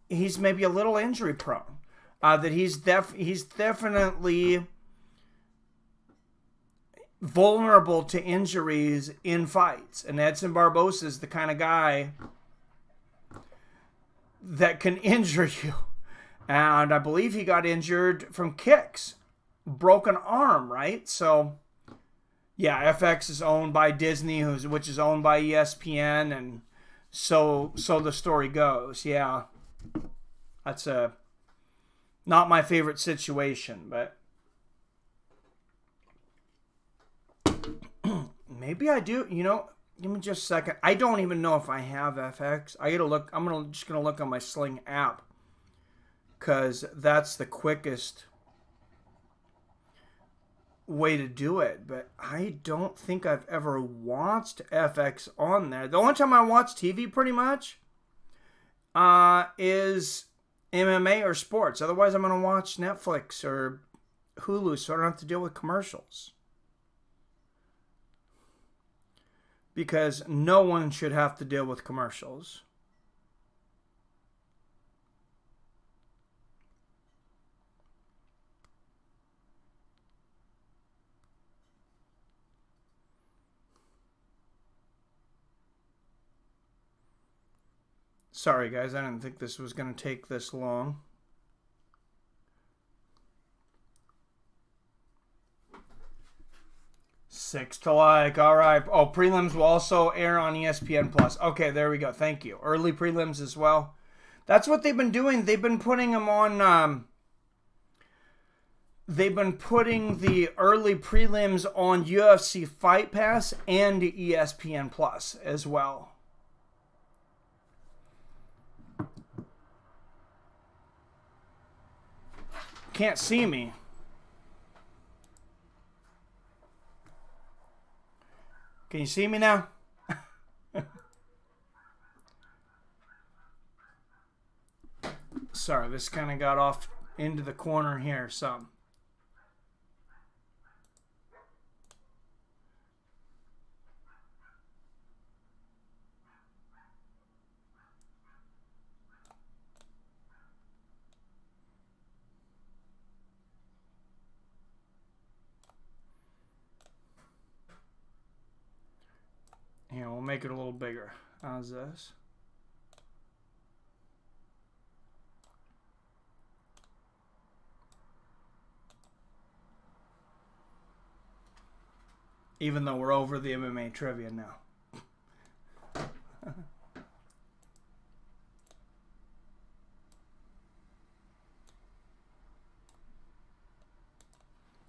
he's maybe a little injury prone. That he's definitely vulnerable to injuries in fights. And Edson Barbosa is the kind of guy that can injure you. And I believe he got injured from kicks. Broken arm, right? So, yeah, FX is owned by Disney, which is owned by ESPN, and so the story goes. Yeah, that's not my favorite situation, but maybe I do. You know, give me just a second. I don't even know if I have FX. I gotta look. I'm just gonna look on my Sling app, because that's the quickest way to do it. But I don't think I've ever watched FX on there. The only time I watch TV pretty much is MMA or sports. Otherwise, I'm going to watch Netflix or Hulu so I don't have to deal with commercials. Because no one should have to deal with commercials. Sorry, guys, I didn't think this was going to take this long. Six to like. All right. Oh, prelims will also air on ESPN Plus. Okay, there we go. Thank you. Early prelims as well. That's what they've been doing. They've been putting them on. They've been putting the early prelims on UFC Fight Pass and ESPN Plus as well. Can't see me. Can you see me now? Sorry, this kind of got off into the corner here some. Here, we'll make it a little bigger. How's this? Even though we're over the MMA trivia now.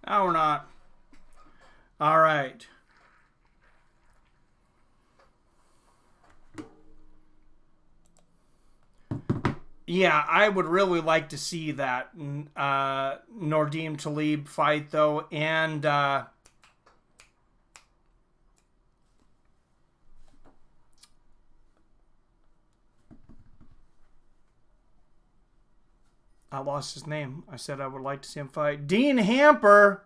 No, we're not. All right. Yeah, I would really like to see that Nordine Talib fight, though, and I lost his name. I said I would like to see him fight. Dean Hamper.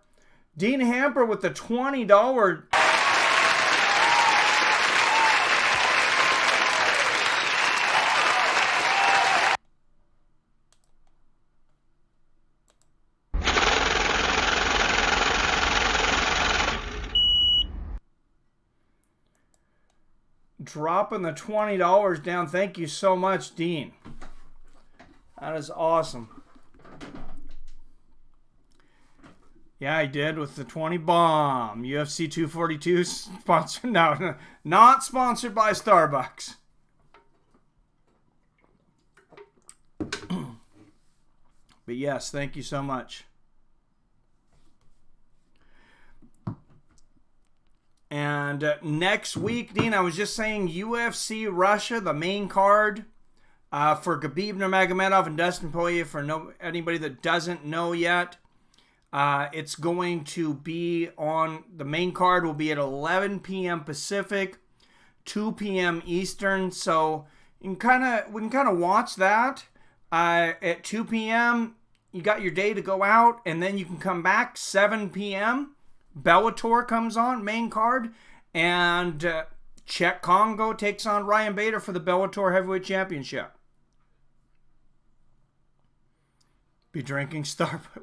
Dean Hamper with the $20. Dropping the $20 down. Thank you so much, Dean. That is awesome. Yeah, I did with the 20 bomb. UFC 242 sponsored. No, not sponsored by Starbucks. But yes, thank you so much. And next week, Dean, I was just saying UFC Russia, the main card for Khabib Nurmagomedov and Dustin Poirier. For anybody that doesn't know yet, it's going to be on the main card. Will be at 11 p.m. Pacific, 2 p.m. Eastern. So we can kind of watch that at 2 p.m. You got your day to go out, and then you can come back 7 p.m. Bellator comes on, main card, and Czech Congo takes on Ryan Bader for the Bellator Heavyweight Championship. Be drinking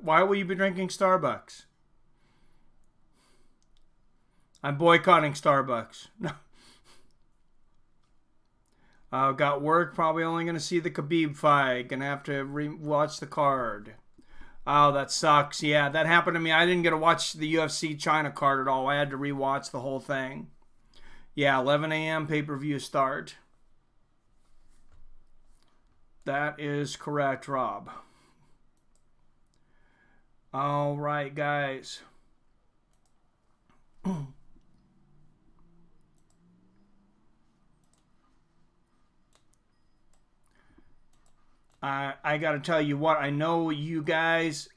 Why will you be drinking Starbucks? I'm boycotting Starbucks. No. Got work, probably only going to see the Khabib fight. Going to have to watch the card. Oh, that sucks. Yeah, that happened to me. I didn't get to watch the UFC China card at all. I had to rewatch the whole thing. Yeah, 11 a.m. pay-per-view start. That is correct, Rob. All right, guys. I got to tell you what, I know you guys,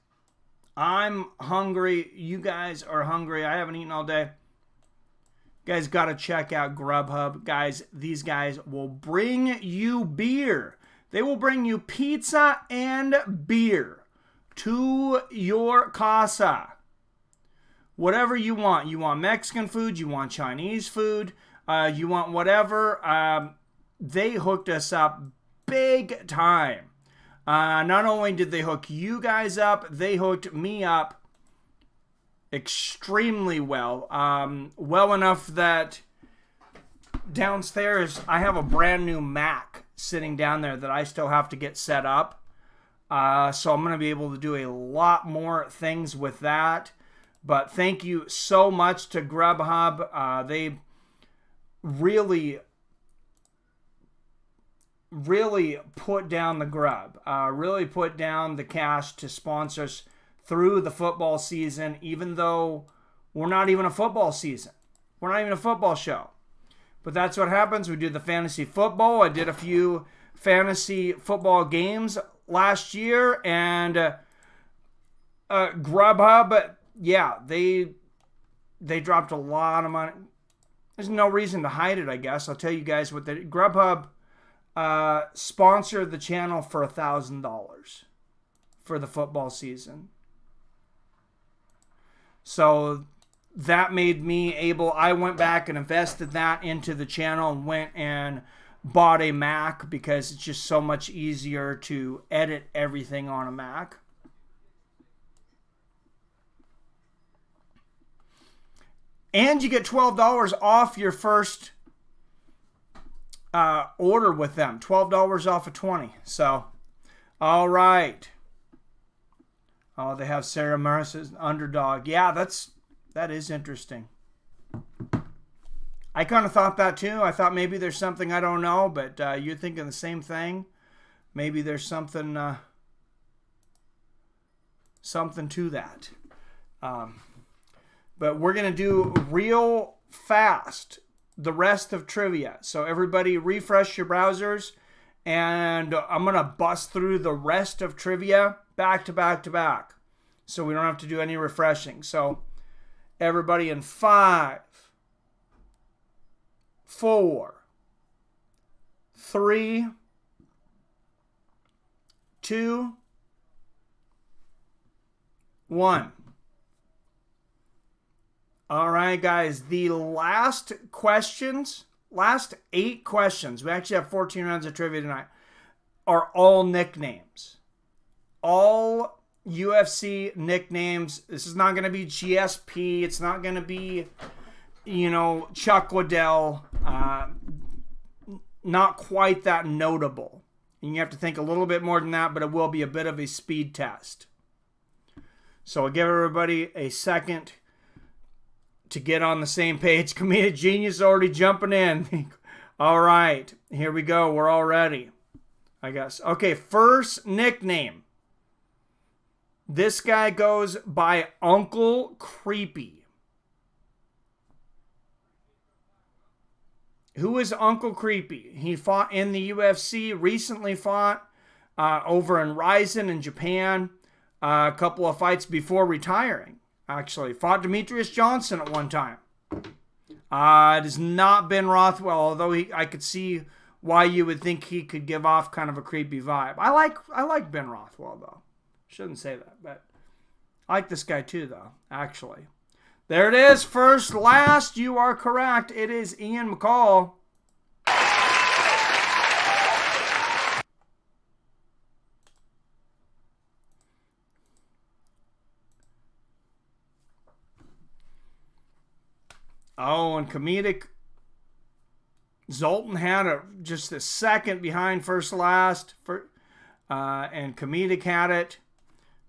I'm hungry. You guys are hungry. I haven't eaten all day. You guys got to check out Grubhub. Guys, these guys will bring you beer. They will bring you pizza and beer to your casa. Whatever you want. You want Mexican food, you want Chinese food, you want whatever. They hooked us up big time. Not only did they hook you guys up, they hooked me up extremely well. Well enough that downstairs I have a brand new Mac sitting down there that I still have to get set up. So I'm going to be able to do a lot more things with that. But thank you so much to Grubhub. They really put down the grub, really put down the cash to sponsor us through the football season, even though we're not even a football season. We're not even a football show. But that's what happens. We do the fantasy football. I did a few fantasy football games last year, and Grubhub, yeah, they dropped a lot of money. There's no reason to hide it, I guess. I'll tell you guys what Grubhub sponsored the channel for $1,000 for the football season. So that made me able, I went back and invested that into the channel and went and bought a Mac because it's just so much easier to edit everything on a Mac. And you get $12 off your first order with them. $12 off of 20. So, all right. Oh, they have Sarah Morris's underdog. Yeah, that is interesting. I kind of thought that too. I thought maybe there's something I don't know, but you're thinking the same thing. Maybe there's something to that. But we're going to do real fast the rest of trivia. So everybody refresh your browsers, and I'm going to bust through the rest of trivia back to back to back. So we don't have to do any refreshing. So everybody in 5, 4, 3, 2, 1. All right, guys, the last 8 questions, we actually have 14 rounds of trivia tonight, are all nicknames. All UFC nicknames. This is not going to be GSP. It's not going to be, Chuck Liddell. Not quite that notable. And you have to think a little bit more than that, but it will be a bit of a speed test. So I'll give everybody a second to get on the same page. Comedic Genius already jumping in. All right, here we go. We're all ready, I guess. Okay, first nickname. This guy goes by Uncle Creepy. Who is Uncle Creepy? He fought in the UFC, recently fought over in Ryzen in Japan, a couple of fights before retiring, actually. Fought Demetrius Johnson at one time. It has not been Rothwell, although I could see why you would think he could give off kind of a creepy vibe. I like Ben Rothwell, though. Shouldn't say that, but I like this guy too, though, actually. There it is, first, last. You are correct. It is Ian McCall. Oh, and comedic. Zoltan had just a second behind first, last. And comedic had it.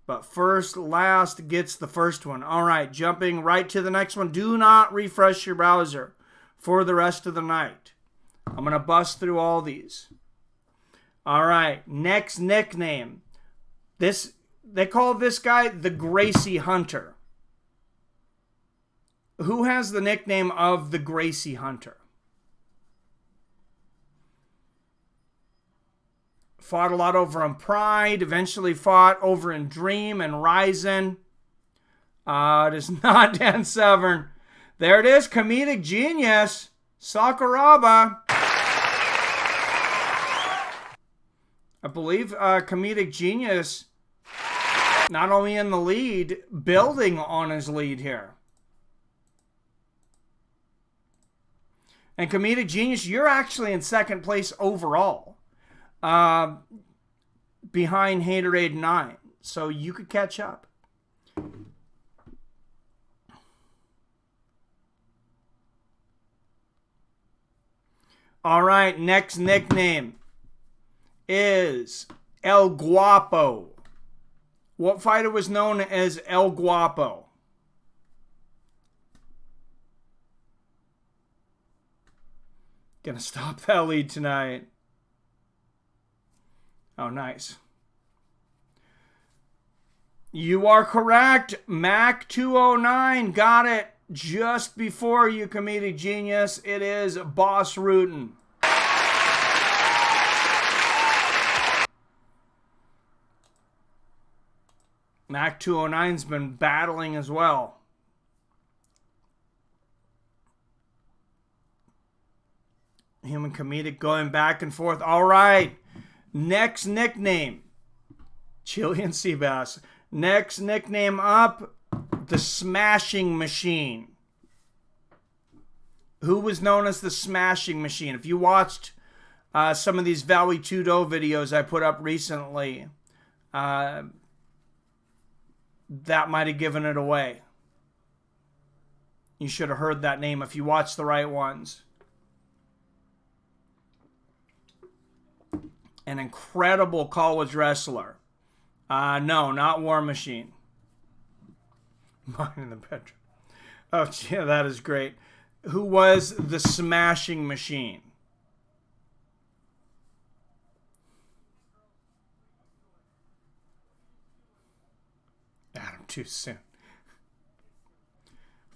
But first, last gets the first one. All right, jumping right to the next one. Do not refresh your browser for the rest of the night. I'm going to bust through all these. All right, next nickname. They call this guy the Gracie Hunter. Who has the nickname of the Gracie Hunter? Fought a lot over in Pride. Eventually fought over in Dream and Ryzen. It is not Dan Severn. There it is. Comedic genius. Sakuraba. I believe Comedic Genius not only in the lead, building on his lead here. And Comedic Genius, you're actually in second place overall. Behind Haterade 9. So you could catch up. All right, next nickname is El Guapo. What fighter was known as El Guapo? Gonna stop that lead tonight. Oh, nice. You are correct. Mac 209 got it just before you, Comedic Genius. It is Boss Rutan. Mac 209's been battling as well. Him and Comedic going back and forth. All right. Next nickname. Chilean Seabass. Next nickname up. The Smashing Machine. Who was known as the Smashing Machine? If you watched some of these Valley Tudo videos I put up recently, that might have given it away. You should have heard that name if you watched the right ones. An incredible college wrestler. No, not War Machine. Mine in the bedroom. Oh, yeah, that is great. Who was the Smashing Machine? Adam, too soon.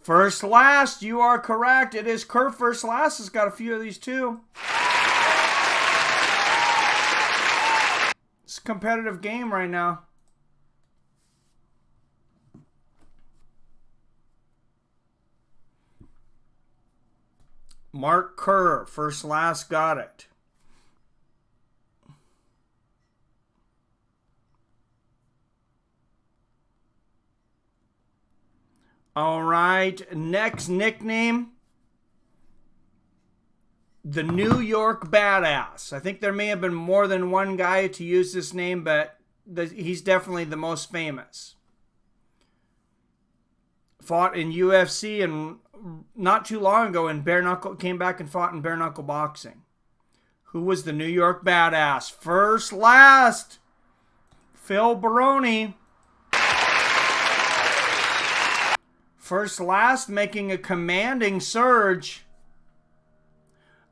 First Last, you are correct. It is Kurt First Last has got a few of these too. It's a competitive game right now. Mark Kerr, First Last got it. All right, next nickname. The New York Badass. I think there may have been more than one guy to use this name, but he's definitely the most famous. Fought in UFC and not too long ago in bare knuckle, came back and fought in bare knuckle boxing. Who was the New York Badass? First Last. Phil Baroni. First Last making a commanding surge.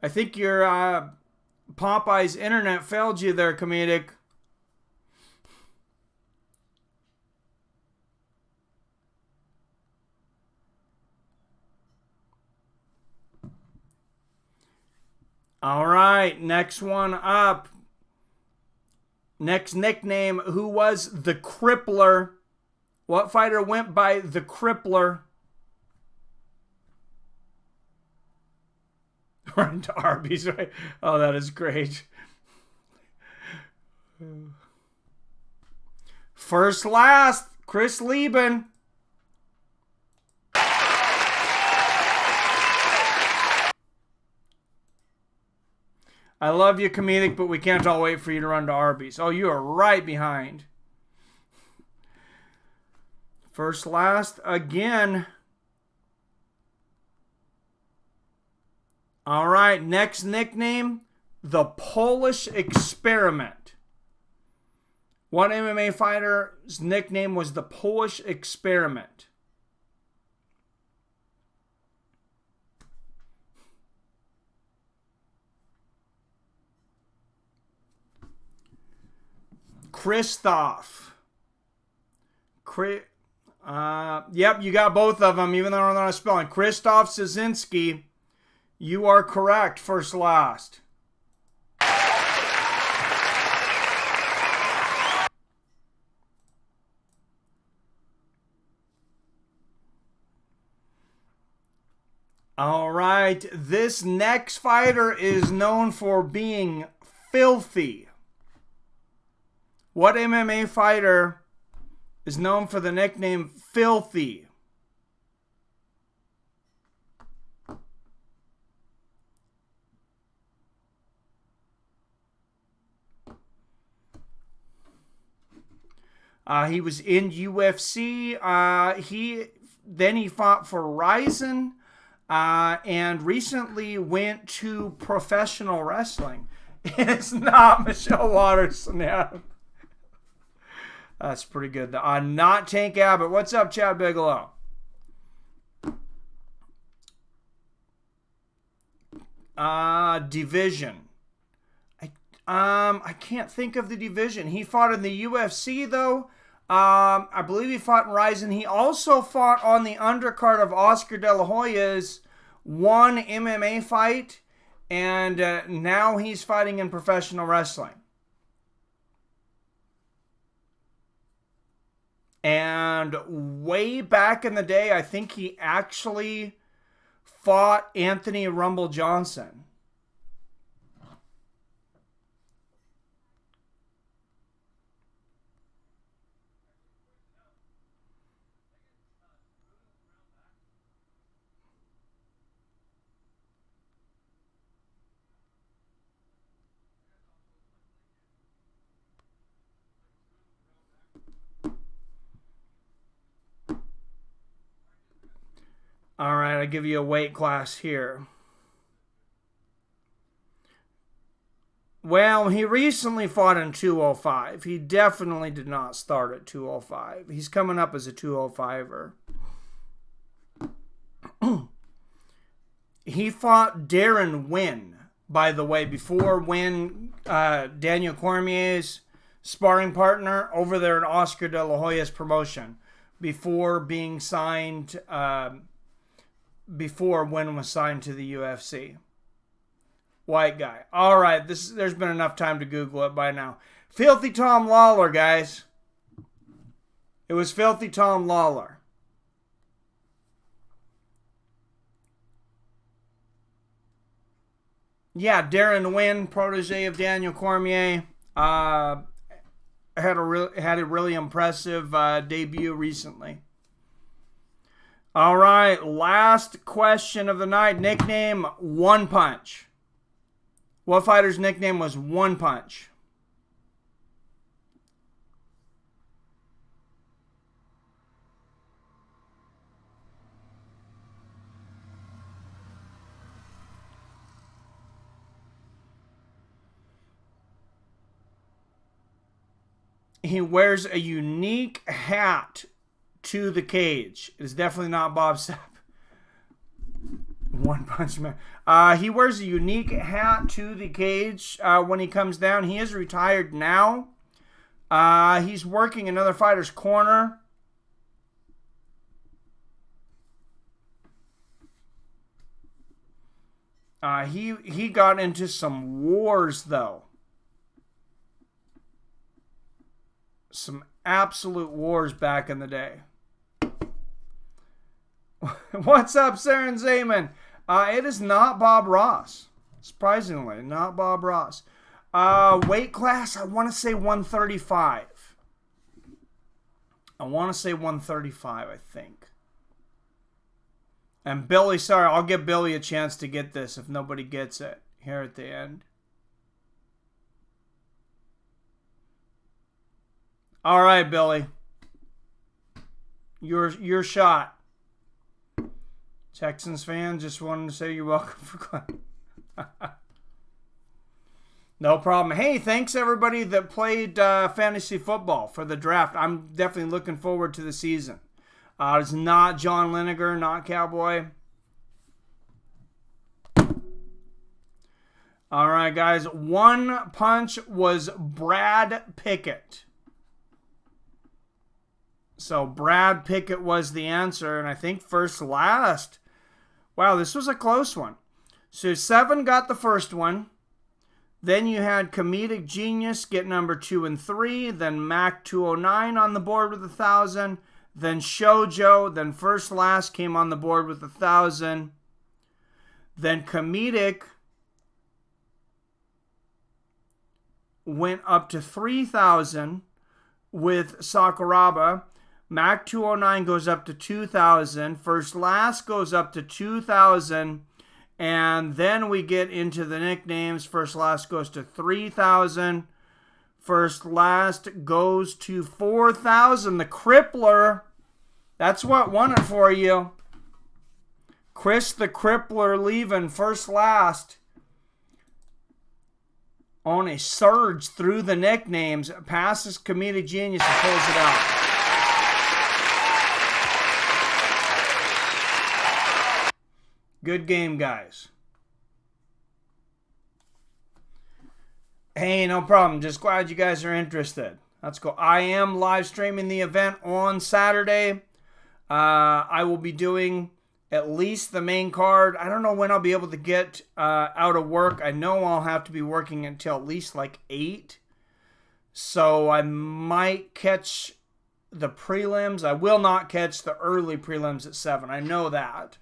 I think your Popeye's internet failed you there, Comedic. All right, next one up. Next nickname, who was the Crippler? What fighter went by the Crippler? Run to Arby's, right? Oh, that is great. First last, Chris Lieben. I love you, comedic, but we can't all wait for you to run to Arby's. Oh, you are right behind. First last again. All right, next nickname, the Polish Experiment. One MMA fighter's nickname was the Polish Experiment. Krzysztof. Yep, you got both of them, even though they're not spelling. Krzysztof Szynski. You are correct, first last. All right, this next fighter is known for being filthy. What MMA fighter is known for the nickname Filthy? He was in UFC. He fought for Ryzen, and recently went to professional wrestling. It's not Michelle Watterson. Yeah. That's pretty good. Not Tank Abbott. What's up, Chad Bigelow? Division. I can't think of the division. He fought in the UFC, though. I believe he fought in Ryzen. He also fought on the undercard of Oscar De La Hoya's one MMA fight, and now he's fighting in professional wrestling. And way back in the day, I think he actually fought Anthony Rumble Johnson. All right, I'll give you a weight class here. Well, he recently fought in 205. He definitely did not start at 205. He's coming up as a 205er. He fought Darren Wynn, by the way, before Wynn, Daniel Cormier's sparring partner over there in Oscar De La Hoya's promotion, before being signed, before Wynn was signed to the UFC. White guy. All right, there's been enough time to Google it by now. Filthy Tom Lawler, guys. It was Filthy Tom Lawler. Yeah, Darren Wynn, protege of Daniel Cormier, had a really impressive debut recently. All right, last question of the night. Nickname, One Punch. What fighter's nickname was One Punch? He wears a unique hat to the cage. It's definitely not Bob Sapp. One Punch Man. He wears a unique hat to the cage when he comes down. He is retired now. He's working another fighter's corner. He got into some wars, though. Some absolute wars back in the day. What's up, Saren Zaman? It is not Bob Ross. Surprisingly, not Bob Ross. Weight class, I want to say 135. I want to say 135, I think. And Billy, sorry, I'll give Billy a chance to get this if nobody gets it here at the end. All right, Billy. Your shot. Texans fan, just wanted to say you're welcome for clapping. No problem. Hey, thanks everybody that played fantasy football for the draft. I'm definitely looking forward to the season. It's not John Lineker, not Cowboy. All right, guys. One punch was Brad Pickett. So Brad Pickett was the answer, and I think first last. Wow, this was a close one. So 7 got the first one. Then you had Comedic Genius get number 2 and 3. Then Mac 209 on the board with 1,000. Then Shoujo. Then First Last came on the board with 1,000. Then Comedic went up to 3,000 with Sakuraba. Mac 209 goes up to 2,000. First Last goes up to 2,000. And then we get into the nicknames. First Last goes to 3,000. First Last goes to 4,000. The Crippler. That's what won it for you. Chris the Crippler leaving First Last on a surge through the nicknames. Passes Comedic Genius and pulls it out. Good game, guys. Hey, no problem. Just glad you guys are interested. Let's go. I am live streaming the event on Saturday. I will be doing at least the main card. I don't know when I'll be able to get out of work. I know I'll have to be working until at least like 8. So I might catch the prelims. I will not catch the early prelims at 7. I know that.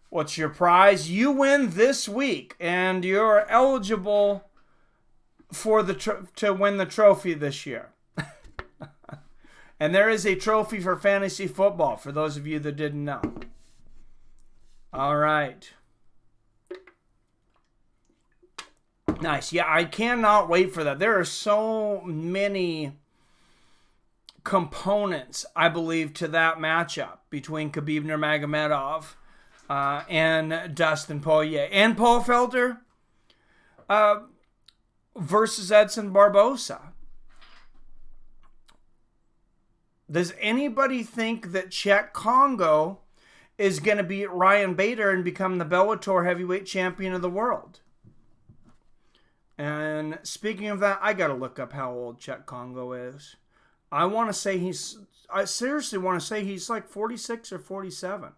What's your prize? You win this week, and you're eligible for to win the trophy this year. And there is a trophy for fantasy football, for those of you that didn't know. All right. Nice. Yeah, I cannot wait for that. There are so many components, I believe, to that matchup between Khabib Nurmagomedov and Dustin Poirier and Paul Felder versus Edson Barbosa. Does anybody think that Czech Congo is going to beat Ryan Bader and become the Bellator heavyweight champion of the world? And speaking of that, I got to look up how old Czech Congo is. I seriously want to say he's like 46 or 47.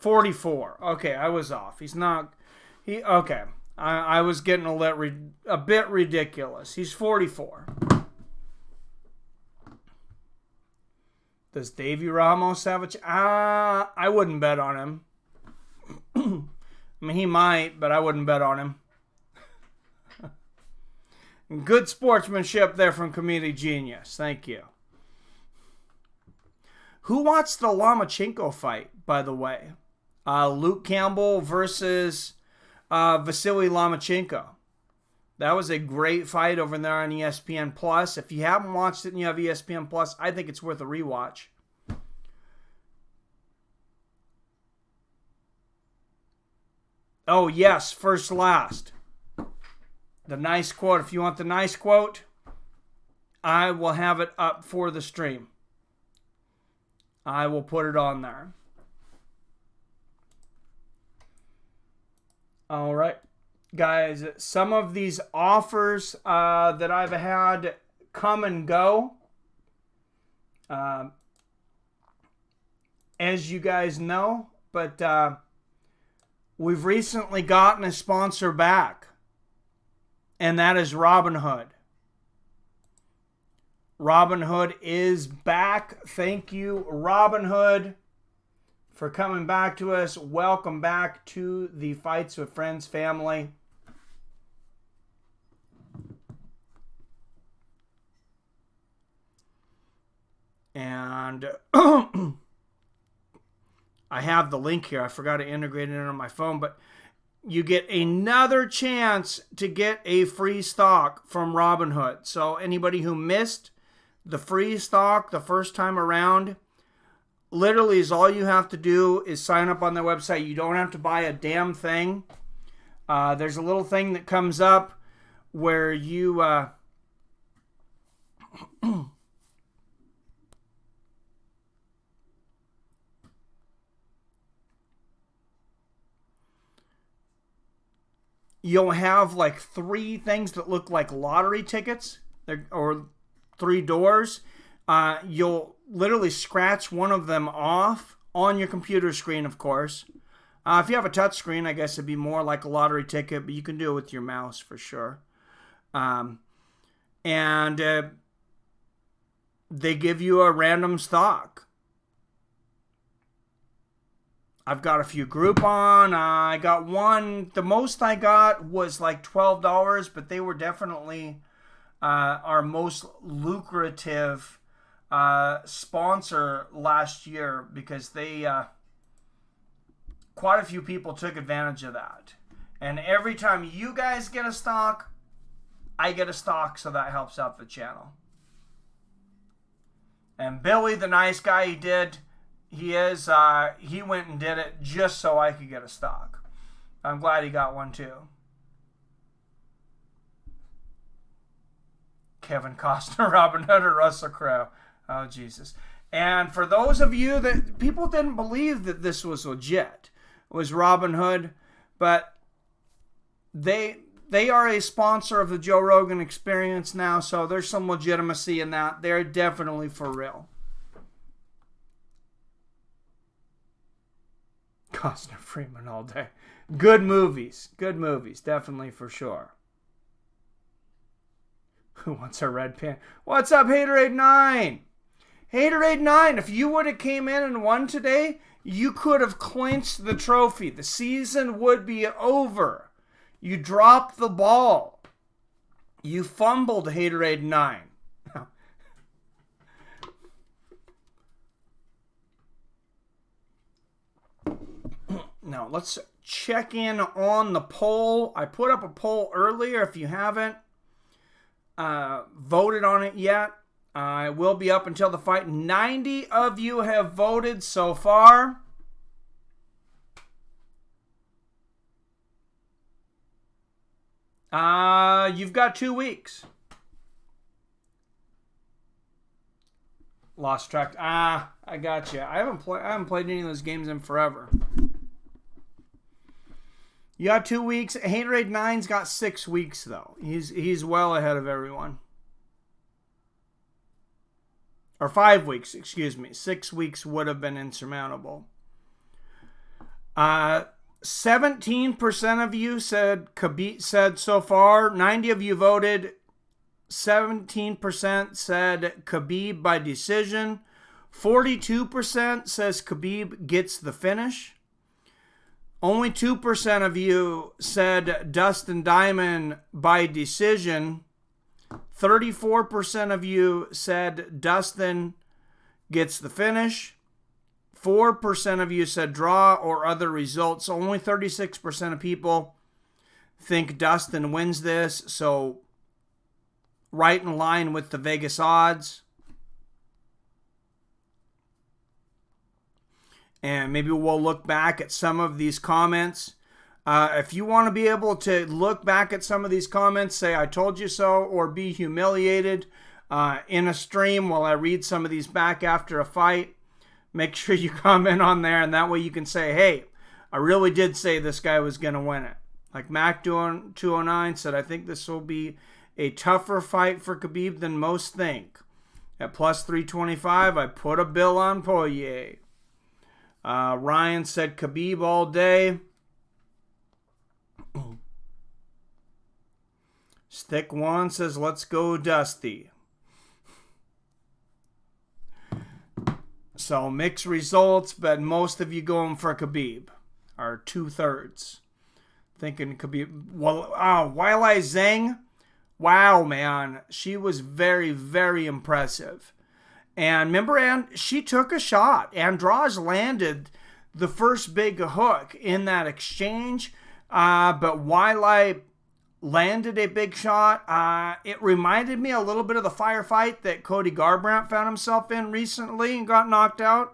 $44. Okay, I was off. He's not. Okay. I was getting a bit ridiculous. He's 44. Does Davey Ramos have a I wouldn't bet on him. I mean, he might, but I wouldn't bet on him. Good sportsmanship there from Comedic Genius. Thank you. Who watched the Lomachenko fight, by the way? Luke Campbell versus Vasily Lomachenko. That was a great fight over there on ESPN+. If you haven't watched it and you have ESPN+, I think it's worth a rewatch. Oh, yes, First Last. The nice quote. If you want the nice quote, I will have it up for the stream. I will put it on there. All right. Guys, some of these offers that I've had come and go. As you guys know, but we've recently gotten a sponsor back, and that is Robinhood. Robinhood is back. Thank you, Robinhood, for coming back to us. Welcome back to the Fights with Friends family. And I have the link here. I forgot to integrate it on my phone, but you get another chance to get a free stock from Robinhood. So anybody who missed the free stock the first time around, literally is all you have to do is sign up on their website. You don't have to buy a damn thing. There's a little thing that comes up where you you'll have like 3 things that look like lottery tickets, or 3 doors. You'll literally scratch one of them off on your computer screen, of course. If you have a touch screen, I guess it'd be more like a lottery ticket, but you can do it with your mouse for sure. And they give you a random stock. I've got a few Groupon. I got one. The most I got was like $12, but they were definitely our most lucrative sponsor last year, because they quite a few people took advantage of that. And every time you guys get a stock, I get a stock, so that helps out the channel. And Billy, the nice guy, he went and did it just so I could get a stock. I'm glad he got one too. Kevin Costner, Robin Hood, or Russell Crowe. Oh, Jesus. And for those of you that people didn't believe that this was legit, it was Robin Hood, but they are a sponsor of the Joe Rogan Experience now, so there's some legitimacy in that. They're definitely for real. Costner, Freeman all day. Good movies, definitely for sure. Who wants a red pin? What's up, Haterade9? Haterade9, if you would have came in and won today, you could have clinched the trophy. The season would be over. You dropped the ball. You fumbled, Haterade9. Now, let's check in on the poll. I put up a poll earlier. If you haven't voted on it yet, it will be up until the fight. 90 of you have voted so far. You've got 2 weeks. Lost track. I got you. I haven't played any of those games in forever. You got 2 weeks. Haterade9's got 6 weeks though. He's well ahead of everyone. Or 5 weeks, excuse me. 6 weeks would have been insurmountable. 17% of you said Khabib, said so far. 90 of you voted. 17% said Khabib by decision. 42% says Khabib gets the finish. Only 2% of you said Dustin Diamond by decision. 34% of you said Dustin gets the finish. 4% of you said draw or other results. Only 36% of people think Dustin wins this. So right in line with the Vegas odds. And maybe we'll look back at some of these comments. If you want to be able to look back at some of these comments, say I told you so, or be humiliated in a stream while I read some of these back after a fight, make sure you comment on there, and that way you can say, hey, I really did say this guy was going to win it. Like Mac doing 209 said, I think this will be a tougher fight for Khabib than most think. At plus 325, I put a bill on Poirier. Ryan said Khabib all day. Stick One says, let's go Dusty. So mixed results, but most of you going for Khabib are 2/3. Thinking Khabib. Well, Weili Zhang, wow, man. She was very, very impressive. And remember, she took a shot. Andrade landed the first big hook in that exchange. But Weili landed a big shot. It reminded me a little bit of the firefight that Cody Garbrandt found himself in recently and got knocked out.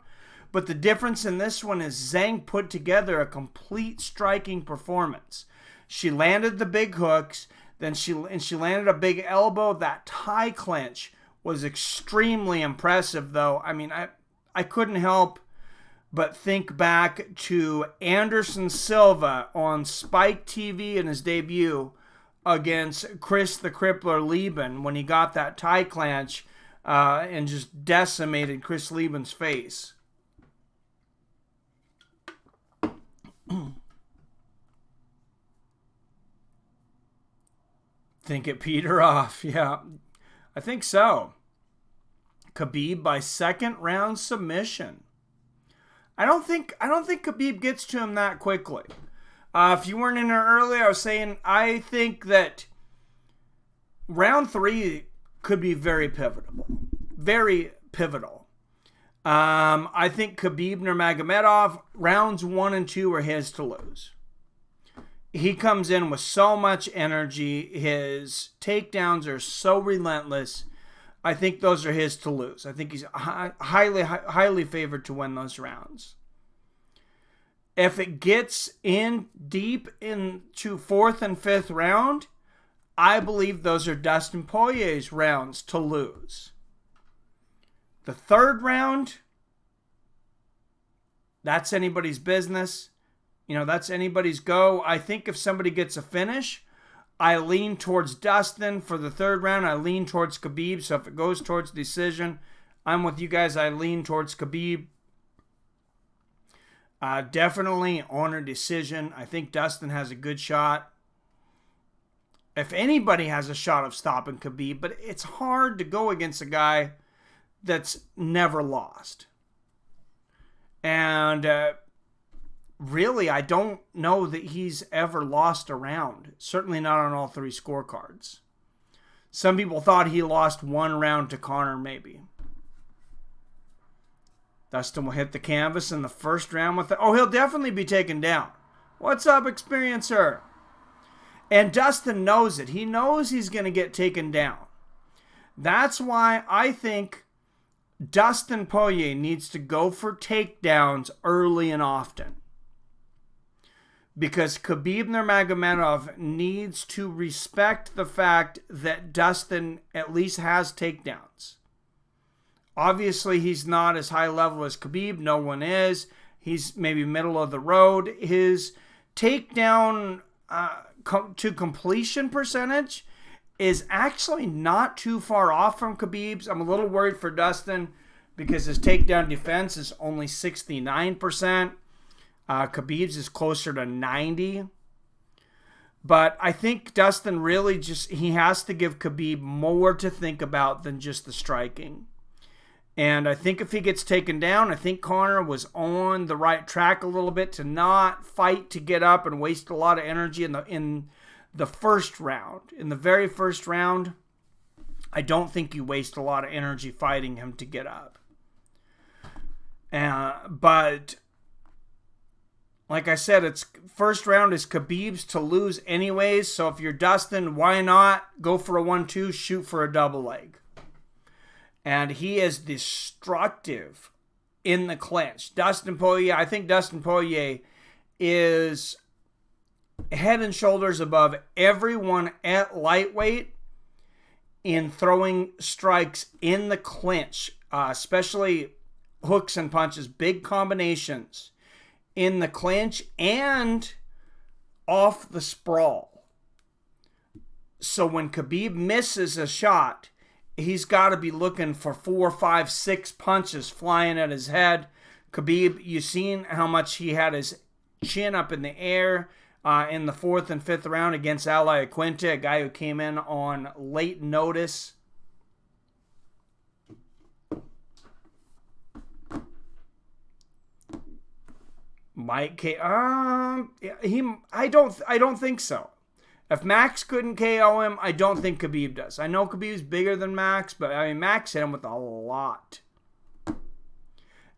But the difference in this one is Zhang put together a complete striking performance. She landed the big hooks, then she landed a big elbow. That tie clinch was extremely impressive, though. I mean, I couldn't help but think back to Anderson Silva on Spike TV in his debut against Chris the Crippler Lieben when he got that tie clinch and just decimated Chris Lieben's face. Think it peter off. Yeah, I think so. Khabib by second round submission. I don't think Khabib gets to him that quickly. If you weren't in there earlier, I was saying I think that round 3 could be very pivotal. Very pivotal. I think Khabib Nurmagomedov, rounds 1 and 2 are his to lose. He comes in with so much energy. His takedowns are so relentless. I think those are his to lose. I think he's highly favored to win those rounds. If it gets in deep into 4th and 5th round, I believe those are Dustin Poirier's rounds to lose. The 3rd round, that's anybody's business. That's anybody's go. I think if somebody gets a finish, I lean towards Dustin. For the 3rd round, I lean towards Khabib. So if it goes towards decision, I'm with you guys. I lean towards Khabib. Definitely on a decision. I think Dustin has a good shot. If anybody has a shot of stopping Khabib, but it's hard to go against a guy that's never lost. And really, I don't know that he's ever lost a round. Certainly not on all 3 scorecards. Some people thought he lost 1 round to Conor, maybe. Dustin will hit the canvas in the 1st round with he'll definitely be taken down. What's up, Experiencer? And Dustin knows it. He knows he's going to get taken down. That's why I think Dustin Poirier needs to go for takedowns early and often. Because Khabib Nurmagomedov needs to respect the fact that Dustin at least has takedowns. Obviously, he's not as high level as Khabib. No one is. He's maybe middle of the road. His takedown to completion percentage is actually not too far off from Khabib's. I'm a little worried for Dustin because his takedown defense is only 69%. Khabib's is closer to 90%. But I think Dustin really he has to give Khabib more to think about than just the striking. And I think if he gets taken down, I think Conor was on the right track a little bit to not fight to get up and waste a lot of energy in the first round. In the very first round, I don't think you waste a lot of energy fighting him to get up. But like I said, it's first round is Khabib's to lose anyways. So if you're Dustin, why not go for a 1-2, shoot for a double leg? And he is destructive in the clinch. Dustin Poirier, I think Dustin Poirier is head and shoulders above everyone at lightweight in throwing strikes in the clinch, especially hooks and punches, big combinations in the clinch, and off the sprawl. So when Khabib misses a shot, he's got to be looking for 4, 5, 6 punches flying at his head. Khabib, you've seen how much he had his chin up in the air in the 4th and 5th round against Al Iaquinta, a guy who came in on late notice. Might I don't think so. If Max couldn't KO him, I don't think Khabib does. I know Khabib's bigger than Max, but I mean Max hit him with a lot.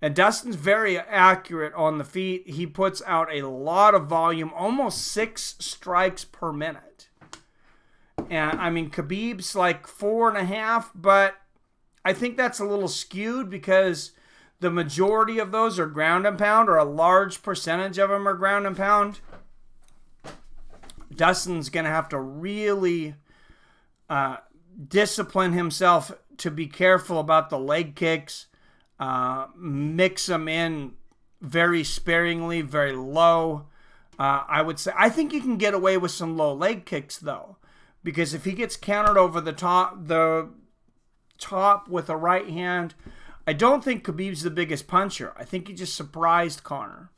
And Dustin's very accurate on the feet. He puts out a lot of volume, almost 6 strikes per minute. And I mean Khabib's like 4.5, but I think that's a little skewed because the majority of those are ground and pound, or a large percentage of them are ground and pound. Dustin's going to have to really discipline himself to be careful about the leg kicks, mix them in very sparingly, very low. I would say, I think he can get away with some low leg kicks though, because if he gets countered over the top with a right hand, I don't think Khabib's the biggest puncher. I think he just surprised Conor.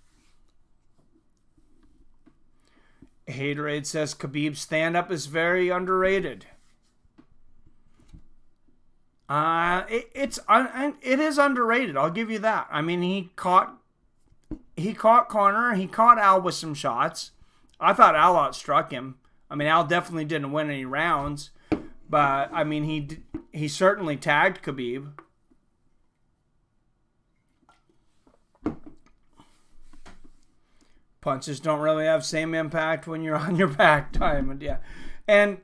Haterade says Khabib's stand-up is very underrated. It is underrated. I'll give you that. I mean, he caught Conor. He caught Al with some shots. I thought Al outstruck him. I mean, Al definitely didn't win any rounds, but I mean, he certainly tagged Khabib. Punches don't really have same impact when you're on your back, Diamond. Yeah. And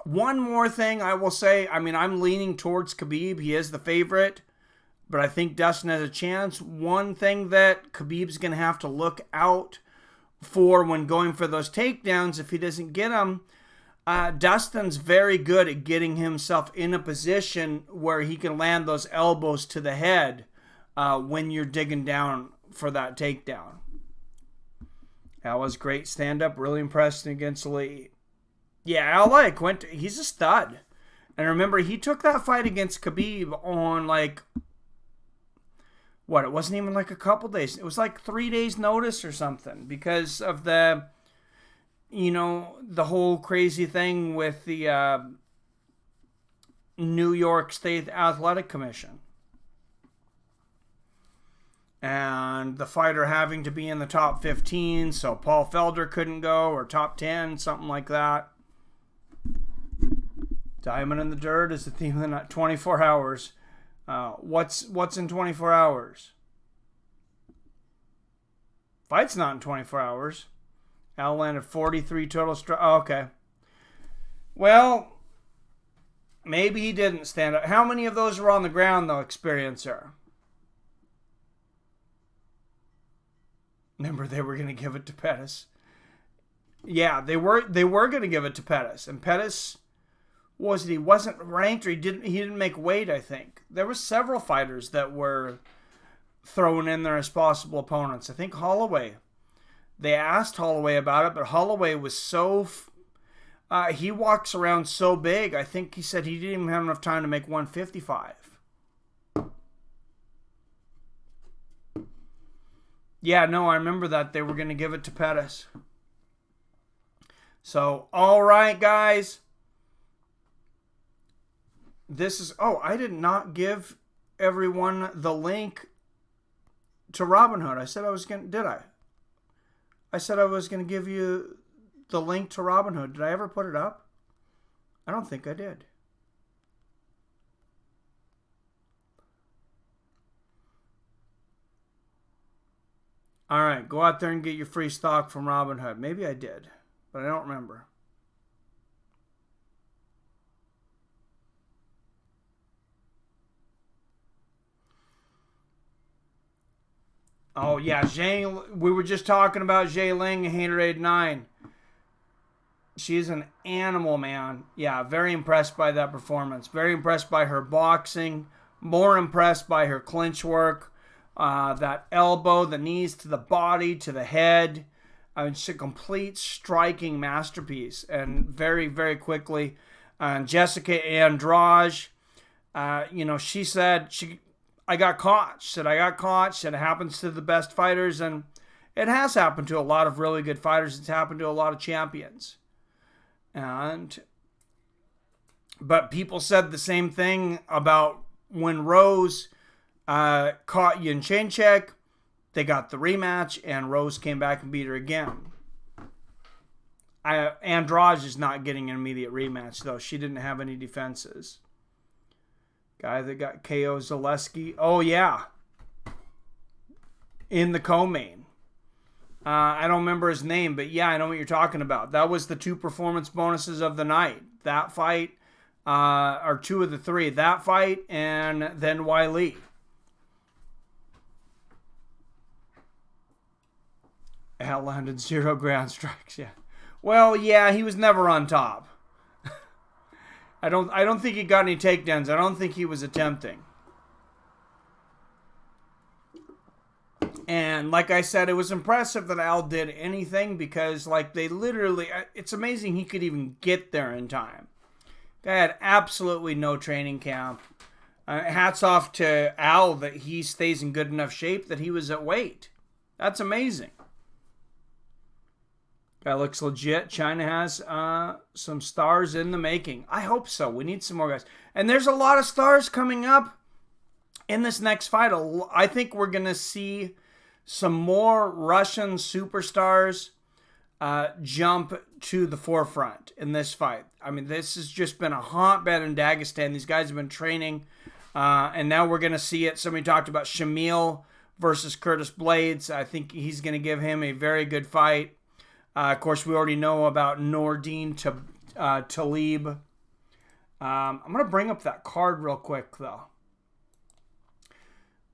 one more thing I will say, I mean, I'm leaning towards Khabib. He is the favorite, but I think Dustin has a chance. One thing that Khabib's going to have to look out for when going for those takedowns, if he doesn't get them, Dustin's very good at getting himself in a position where he can land those elbows to the head when you're digging down for that takedown. That was great stand-up. Really impressed against Lee. Yeah, Al Iaquinta, he's a stud. And remember, he took that fight against Khabib on like, what, it wasn't even like a couple days. It was like 3 days notice or something because of the, you know, the whole crazy thing with the New York State Athletic Commission. And the fighter having to be in the top 15, so Paul Felder couldn't go, or top 10, something like that. Diamond in the dirt is the theme of the night. 24 hours. What's in 24 hours? Fight's not in 24 hours. Al landed 43 total strikes. Oh, okay. Well, maybe he didn't stand up. How many of those were on the ground, though, Experiencer? Remember, they were going to give it to Pettis. Yeah, they were going to give it to Pettis, and Pettis he wasn't ranked, or he didn't make weight. I think there were several fighters that were thrown in there as possible opponents. I think Holloway. They asked Holloway about it, but Holloway was so he walks around so big. I think he said he didn't even have enough time to make 155. Yeah, no, I remember that. They were going to give it to Pettis. So, all right, guys. This is... Oh, I did not give everyone the link to Robinhood. I said I was going to... Did I? I said I was going to give you the link to Robinhood. Did I ever put it up? I don't think I did. All right, go out there and get your free stock from Robinhood. Maybe I did, but I don't remember. Oh, yeah, we were just talking about Zhe Ling and Haterade 9. She's an animal, man. Yeah, very impressed by that performance. Very impressed by her boxing. More impressed by her clinch work. That elbow, the knees to the body, to the head. It's a complete striking masterpiece. And very, very quickly, Jessica Andrade, she said, I got caught. She said, I got caught. She said, it happens to the best fighters. And it has happened to a lot of really good fighters. It's happened to a lot of champions. But people said the same thing about when Rose caught Yunchechek. They got the rematch, and Rose came back and beat her again. Andrade is not getting an immediate rematch, though. She didn't have any defenses. Guy that got KO, Zaleski. Oh, yeah. In the co-main. I don't remember his name, but yeah, I know what you're talking about. That was the 2 performance bonuses of the night. That fight, or 2 of the 3. That fight, and then Wiley. Al landed 0 ground strikes, yeah. Well, yeah, he was never on top. I don't think he got any takedowns. I don't think he was attempting. And like I said, it was impressive that Al did anything because, they literally, it's amazing he could even get there in time. Guy had absolutely no training camp. Hats off to Al that he stays in good enough shape that he was at weight. That's amazing. Guy looks legit. China has some stars in the making. I hope so. We need some more guys. And there's a lot of stars coming up in this next fight. I think we're going to see some more Russian superstars jump to the forefront in this fight. I mean, this has just been a hotbed in Dagestan. These guys have been training. And now we're going to see it. Somebody talked about Shamil versus Curtis Blades. I think he's going to give him a very good fight. Of course, we already know about Nordine Talib. I'm going to bring up that card real quick, though.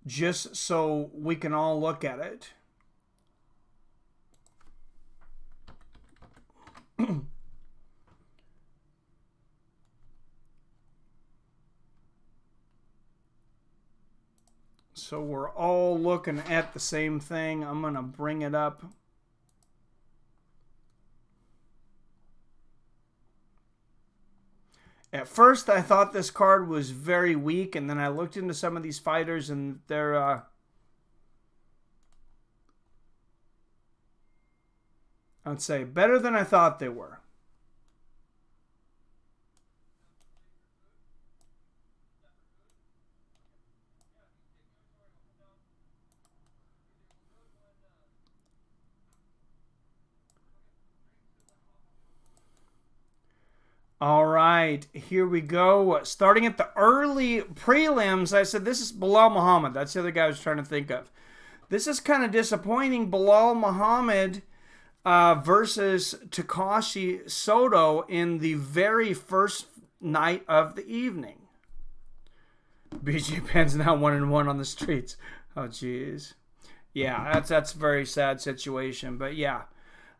Just so we can all look at it. So we're all looking at the same thing. I'm going to bring it up. At first, I thought this card was very weak, and then I looked into some of these fighters, and they're I'd say better than I thought they were. All right, here we go. Starting at the early prelims, I said this is Bilal Muhammad. That's the other guy I was trying to think of. This is kind of disappointing. Bilal Muhammad versus Takashi Soto in the very first night of the evening. BJ Penn's now 1-1 on the streets. Oh, jeez. Yeah, that's a very sad situation. But yeah.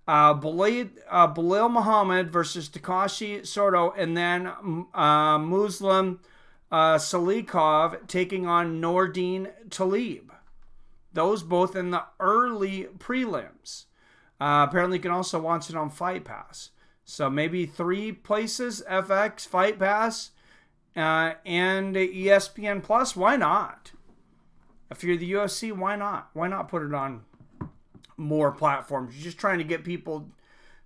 Bilal Muhammad versus Takashi Soto, and then Muslim Salikov taking on Nordine Talib. Those both in the early prelims. Apparently you can also watch it on Fight Pass. So maybe 3 places, FX, Fight Pass, and ESPN Plus. Why not? If you're the UFC, why not? Why not put it on more platforms? You're just trying to get people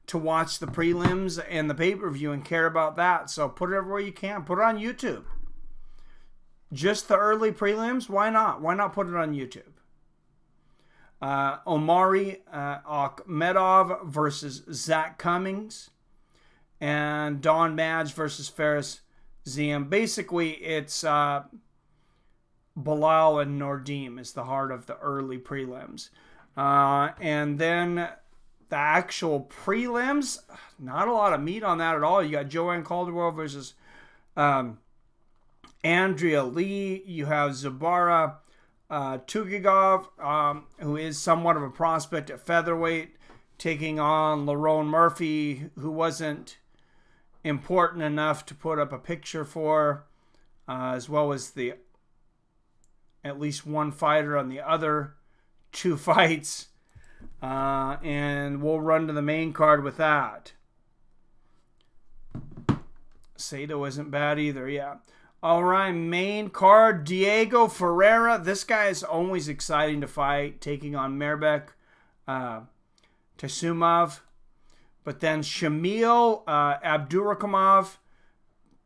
to watch the prelims and the pay-per-view and care about that. So put it everywhere you can. Put it on YouTube. Just the early prelims? Why not? Why not put it on YouTube? Omari Akhmedov versus Zach Cummings. And Don Madge versus Faris Ziam. Basically, it's Bilal and Nordim is the heart of the early prelims. And then the actual prelims, not a lot of meat on that at all. You got Joanne Calderwood versus Andrea Lee. You have Zabara Tugigov, who is somewhat of a prospect at featherweight, taking on Lerone Murphy, who wasn't important enough to put up a picture for, as well as the at least one fighter on the other 2 fights. And we'll run to the main card with that. Sato isn't bad either, yeah. All right, main card, Diego Ferreira. This guy is always exciting to fight, taking on Merbek Tasumov. But then Shamil Abdurakhimov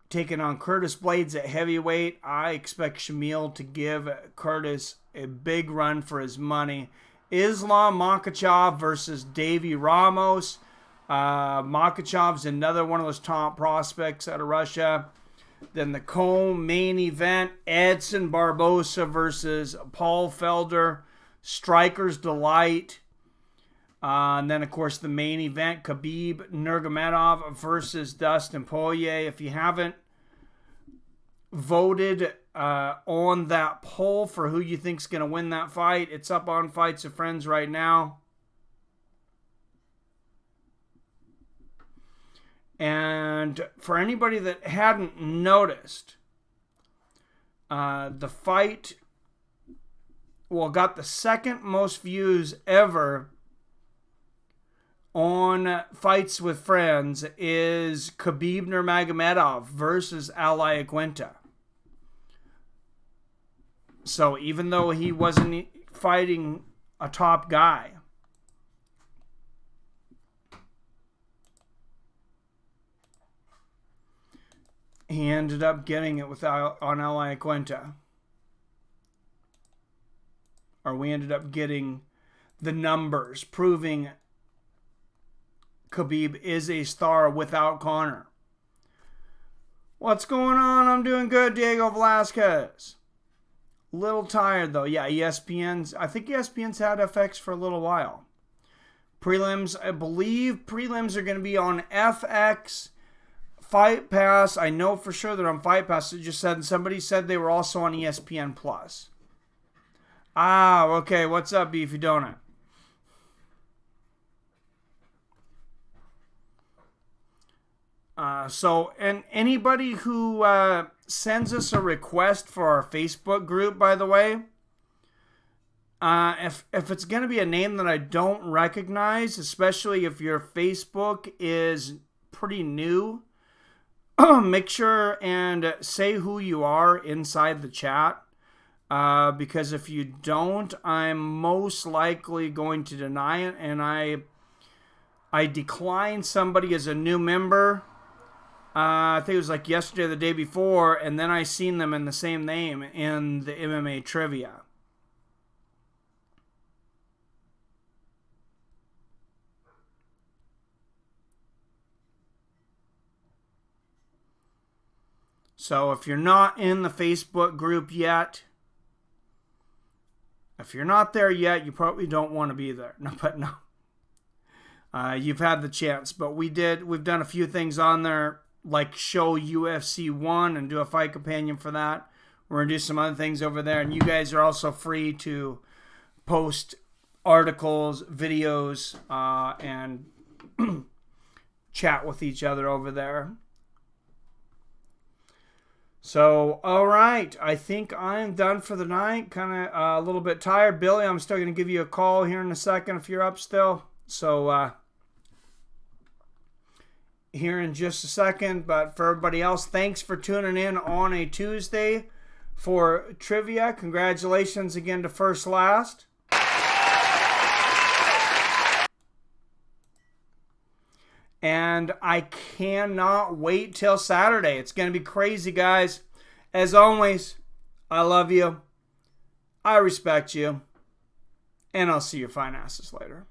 taking on Curtis Blades at heavyweight. I expect Shamil to give Curtis a big run for his money. Islam Makhachev versus Davy Ramos. Makhachev's another one of those top prospects out of Russia. Then the co-main event, Edson Barbosa versus Paul Felder. Striker's Delight. And then, of course, the main event, Khabib Nurmagomedov versus Dustin Poirier. If you haven't voted on that poll for who you think's going to win that fight, it's up on Fights of Friends right now. And for anybody that hadn't noticed, the fight, got the second most views ever on Fights with Friends is Khabib Nurmagomedov versus Al Iaquinta. So even though he wasn't fighting a top guy, he ended up getting it on Al Iaquinta. Or we ended up getting the numbers proving Khabib is a star without Conor. What's going on? I'm doing good, Diego Velasquez. Little tired though. Yeah, I think ESPN's had FX for a little while. Prelims, I believe prelims are going to be on FX, Fight Pass. I know for sure they're on Fight Pass. Somebody said they were also on ESPN Plus. Okay. What's up, Beefy Donut? And anybody who sends us a request for our Facebook group, by the way, if it's going to be a name that I don't recognize, especially if your Facebook is pretty new, make sure and say who you are inside the chat. Because if you don't, I'm most likely going to deny it, and I declined somebody as a new member. I think it was like yesterday or the day before, and then I seen them in the same name in the MMA Trivia. So if you're not in the Facebook group yet, if you're not there yet, you probably don't want to be there. No. You've had the chance, but we've done a few things on there, like show UFC 1 and do a fight companion for that. We're going to do some other things over there. And you guys are also free to post articles, videos, and chat with each other over there. So, all right. I think I'm done for the night. Kind of a little bit tired. Billy, I'm still going to give you a call here in a second if you're up still. So, here in just a second. But for everybody else, thanks for tuning in on a Tuesday for trivia. Congratulations again to First Last. And I cannot wait till Saturday. It's going to be crazy, guys. As always, I love you. I respect you. And I'll see your fine asses later.